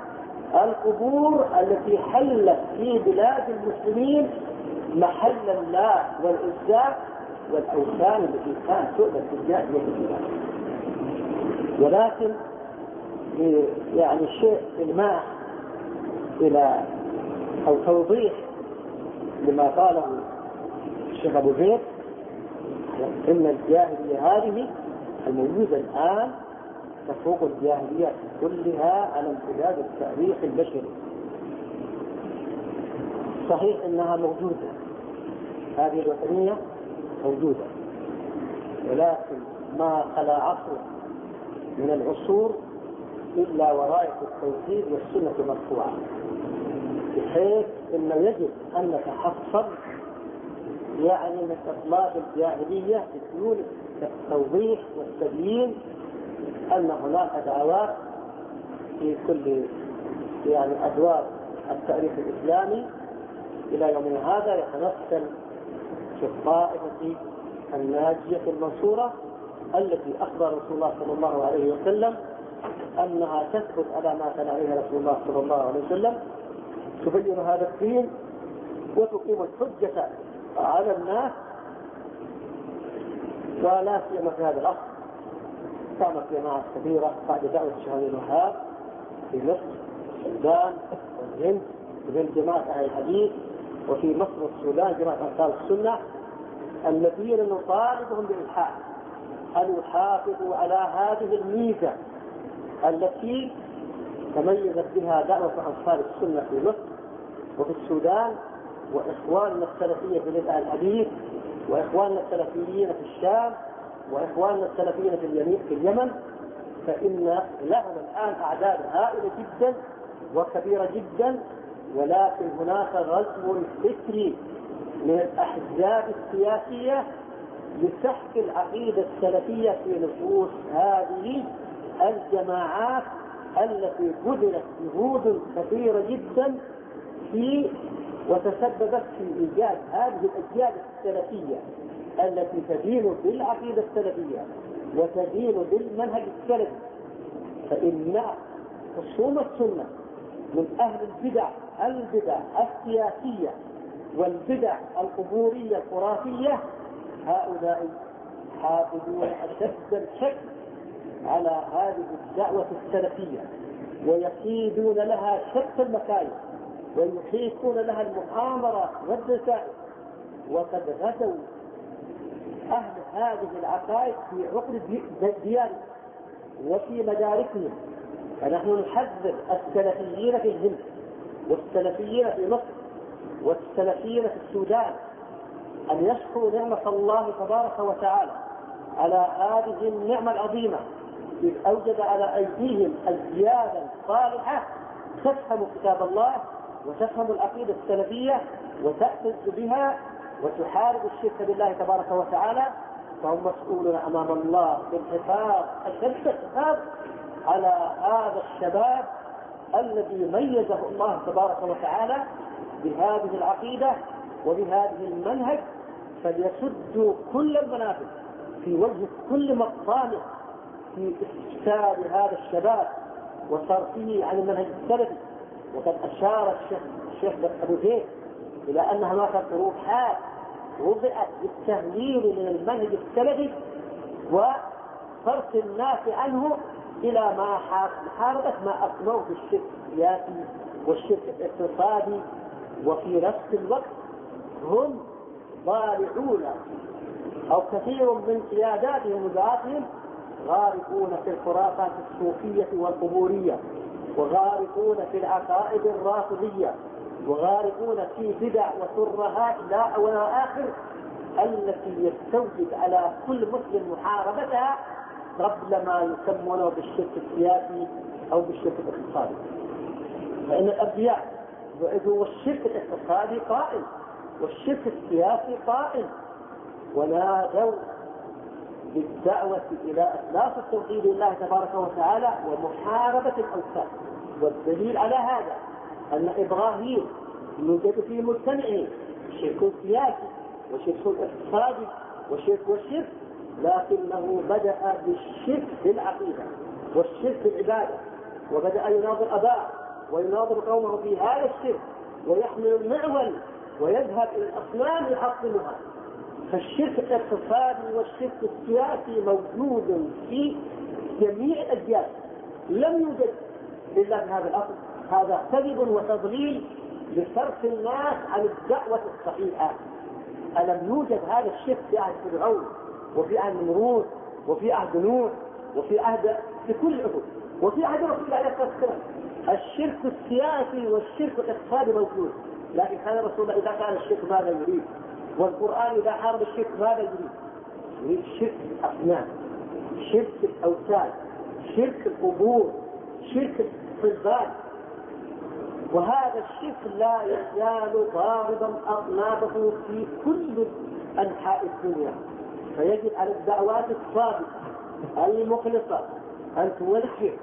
Speaker 4: القبور التي حلت في بلاد المسلمين محل الله والعزة والأوثان التي كانت تؤذى في الجاهلية الأولى. ولكن يعني شيء إلماح إلى أو توضيح لما قاله الشيخ أبو زيد، إن الجاهلية هذه الموجودة الآن تفوق الجاهلية كلها على امتداد التاريخ البشري. صحيح إنها موجودة، هذه الوثنية موجودة، ولكن ما خلا عصر من العصور إلا وراية التوحيد والسنة مرفوعة، بحيث إنه يجب أن نتحصل يعني من إطلاق الجاهلية
Speaker 3: التوضيح والتبيين أن هناك دعوات في كل أدوار التاريخ الإسلامي إلى يومنا هذا يتمثل في الطائفة الناجية المنصورة التي أخبر رسول الله صلى الله عليه وسلم أنها تثبت على ما كان عليه رسول الله صلى الله عليه وسلم، تبين هذا الدين وتقيم الحجة على الناس، ولا سيما في هذا العصر قامت جماعات كثيرة بعد دعوة الشيخ عبد الوهاب في مصر والسودان والهند وبين جماعة أهل الحديث، وفي مصر والسودان جماعة أنصار السنة الذين نطالبهم بالإلحاح أن يحافظوا على هذه الميزة التي تميزت بها دعوة أنصار السنة في مصر وفي السودان، وإخواننا السلفية في أهل الحديث، وإخواننا السلفيين في الشام، وإخواننا السلفيين في اليمن، فإن لهم الآن أعداد هائلة جدا وكبيرة جدا، ولكن هناك غزو فكري من الأحزاب السياسية لسحق العقيدة السلفية في نفوس هذه الجماعات التي بذلت جهود كثيرة جدا في وتسببت في إيجاد هذه الأجيال السلفية التي تدين بالعقيدة السلفية وتدين بالمنهج السلفي. فإن خصوم السنة من أهل البدع السياسية والبدع القبورية الخرافية هؤلاء حافظون أشد الحفظ على هذه الدعوة السلفية ويكيدون لها شتى المكايد ويحيطون لها المؤامرة والدسائس، وقد غزوا أهل هذه العقائد في عقد ديارهم وفي مداركهم. فنحن نحذر السلفيين في الهند والسلفيين في مصر والسلفيين في السودان أن يشكروا نعمة الله تبارك وتعالى على هذه النعمة العظيمة إذ أوجد على أيديهم أجيالا صالحة تفهم كتاب الله وتفهم العقيدة السلفية وتأخذ بها وتحارب الشرك بالله تبارك وتعالى، فهم مسؤولون أمام الله بالحفاظ أشد الحفاظ على هذا الشباب الذي ميزه الله تبارك وتعالى بهذه العقيدة وبهذه المنهج، فليسدوا كل المنافذ في وجه كل مقام في إفساد هذا الشباب وصرفه عن المنهج السلفي. وقد أشار الشيخ أبو زيد إلى أن هناك طروحات وضعت للتهليل من المنهج السلفي وصرف الناس عنه إلى ما محاربة ما أصنعوا في الشرك السياسي والشرك الاقتصادي، وفي نفس الوقت هم ضارعون أو كثير من قياداتهم وزعاتهم غارقون في الخرافات الصوفية والقبورية، وغارقون في العقائد الرافضية، وغارقون في بدع وترهات لا أول آخر التي يستوجب على كل مسلم محاربتها قبل ما يسمونه بالشرك السياسي أو بالشرك الاقتصادي. فإن الأنبياء وعدوا والشرك الاقتصادي قائم والشرك السياسي قائم، ونادوا بالدعوة إلى إخلاص التوحيد لله تبارك وتعالى ومحاربة الأوثان. والدليل على هذا أن إبراهيم يوجد في مجتمعه شرك سياسي وشرك اقتصادي والشرك، لكنه بدأ بالشرك في العقيدة والشرك في العبادة، وبدأ يناظر أباه ويناظر قومه في هذا الشرك ويحمل المعول ويذهب إلى الأصنام يحطمها. فالشرك الاقتصادي والشرك السياسي موجود في جميع الأجيال، لم يوجد إلا في هذا الأصل. هذا كذب وتضليل لصرف الناس عن الدعوة الصحيحة. ألم يوجد هذا الشرك في عهد فرعون وفي عهد نمرود وفي عهد نوح وفي عهد في كل العهود وفي عهد رسول الله عليه الصلاة والسلام؟ الشرك السياسي والشرك الاقتصادي موجود، لكن كان رسول الله إذا كان الشرك ماذا يريد؟ والقرآن إذا حارب الشرك ماذا يريد؟ يريد شرك الأصنام، شرك الأوثان، شرك القبور، شرك الصلبان. وهذا الشرك لا يزال ضاربا أطنابه في كل أنحاء الدنيا. فيجب على الدعوات الصادقة المخلصة أن توجه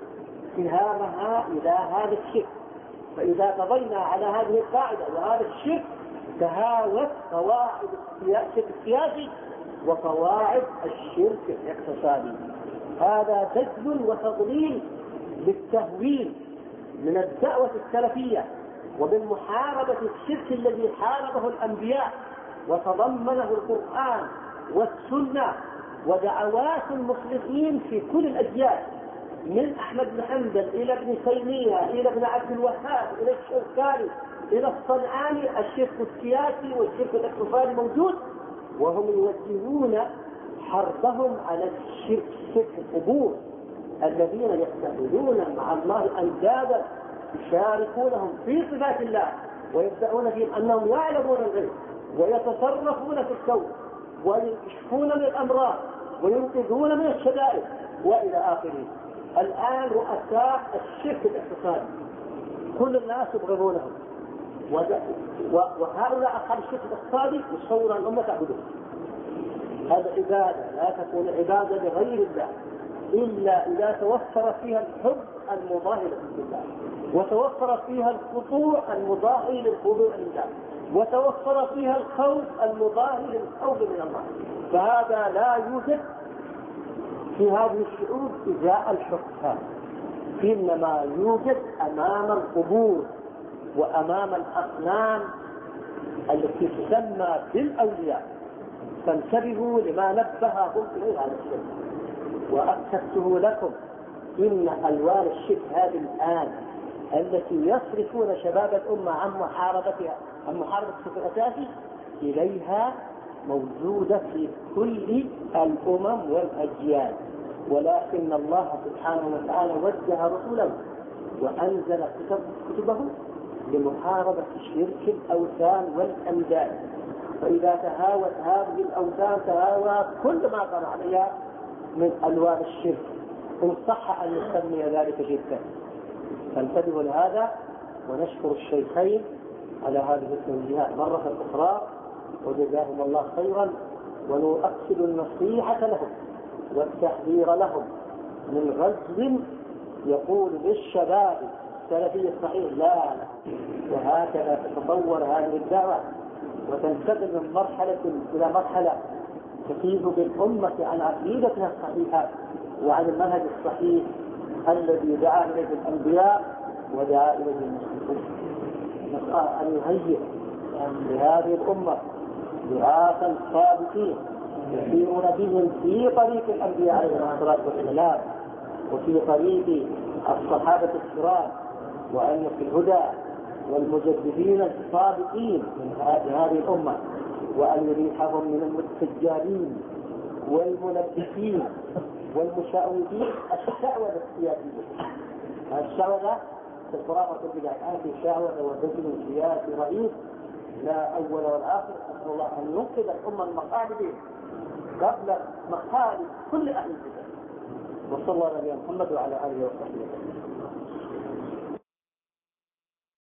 Speaker 3: اتهامها إلى هذا الشرك. فإذا قضينا على هذه القاعدة وهذا الشرك تهاوت قواعد الشرك السياسي وقواعد الشرك الاقتصادي. هذا دجل وتضليل بالتهويل من الدعوة السلفية ومن محاربة الشرك الذي حاربه الأنبياء وتضمنه القرآن والسنة ودعوات المخلصين في كل الأجيال، من أحمد بن حنبل إلى ابن تيمية إلى ابن عبد الوهاب إلى الشوكاني إلى الصنعاني. الشرك السياسي والشرك الاقتصادي موجود، وهم يوجهون حربهم على شرك القبور الذين يتخذون مع الله أندادا يشاركونهم في صفات الله ويدعون فيهم أنهم يعلمون الغيب ويتصرفون في الكون ويكشفون من الأمراض وينقذون من الشدائد وإلى آخره. الآن رؤساء الشرك الاقتصادي كل الناس يبغضونهم، وهؤلاء أصحاب الشرك الاقتصادي يصور الأمة تعبدهم. هذا عبادة لا تكون عبادة لغير الله إلا إذا توفر فيها الحب المضاهي لله، وتوفر فيها الخضوع المضاهي للخضوع لله، وتوفر فيها الخوف المضاهي للخوف من الله. فهذا لا يوجد في هذه الشعوب إزاء الحكام، إنما يوجد أمام القبور وأمام الأصنام التي تسمى بالأولياء. فانتبهوا لما نبههم إليه هذا الشرك. وأكدته لكم إن ألوان الشرك هذه الآن التي يصرفون شباب الأمة عن محاربة الشرك الأساسي إليها موجودة في كل الأمم والأجيال، ولكن الله سبحانه وتعالى وجه رسوله وأنزل كتبه لمحاربة شرك الأوثان والأنداد. فإذا تهاوت هذه الأوثان تهاوى كل ما قام عليها من ألوان الشرك، إن صح أن يسمي ذلك شركا. فانتبهوا لهذا، ونشكر الشيخين على هذه التوجيهات مرة أخرى وجزاهم الله خيرا، ونؤكد النصيحة لهم والتحذير لهم من غزو يقول للشباب السلفي الصحيح لا. وهكذا تتطور هذه الدعوة وتنتقل من مرحلة إلى مرحلة تفيد بالأمة عن عقيدتها الصحيحة وعن المنهج الصحيح الذي دعا إليه الأنبياء ودعا إليه المسلمون. نسأل أن يهيئ لهذه الأمة دعاة صادقين يسيرون بهم في طريق الأنبياء عليهم الصلاة والسلام وفي طريق الصحابة الكرام، وأن في الهدى والمجددين الصادقين من هذه الأمة، وأن يريحهم من المتجارين والملبسين والمشاؤمين الشعوذة السياسية. الشعوذة في القرآن والبدع الآن في شعوذة ودجل سياسي رئيس لا أول ولا آخر. أسأل الله أن ينقذ الأمة المقالبين قبل مقالب كل أهل البدع. وصلى الله على محمد وعلى آله وصحبه وسلم.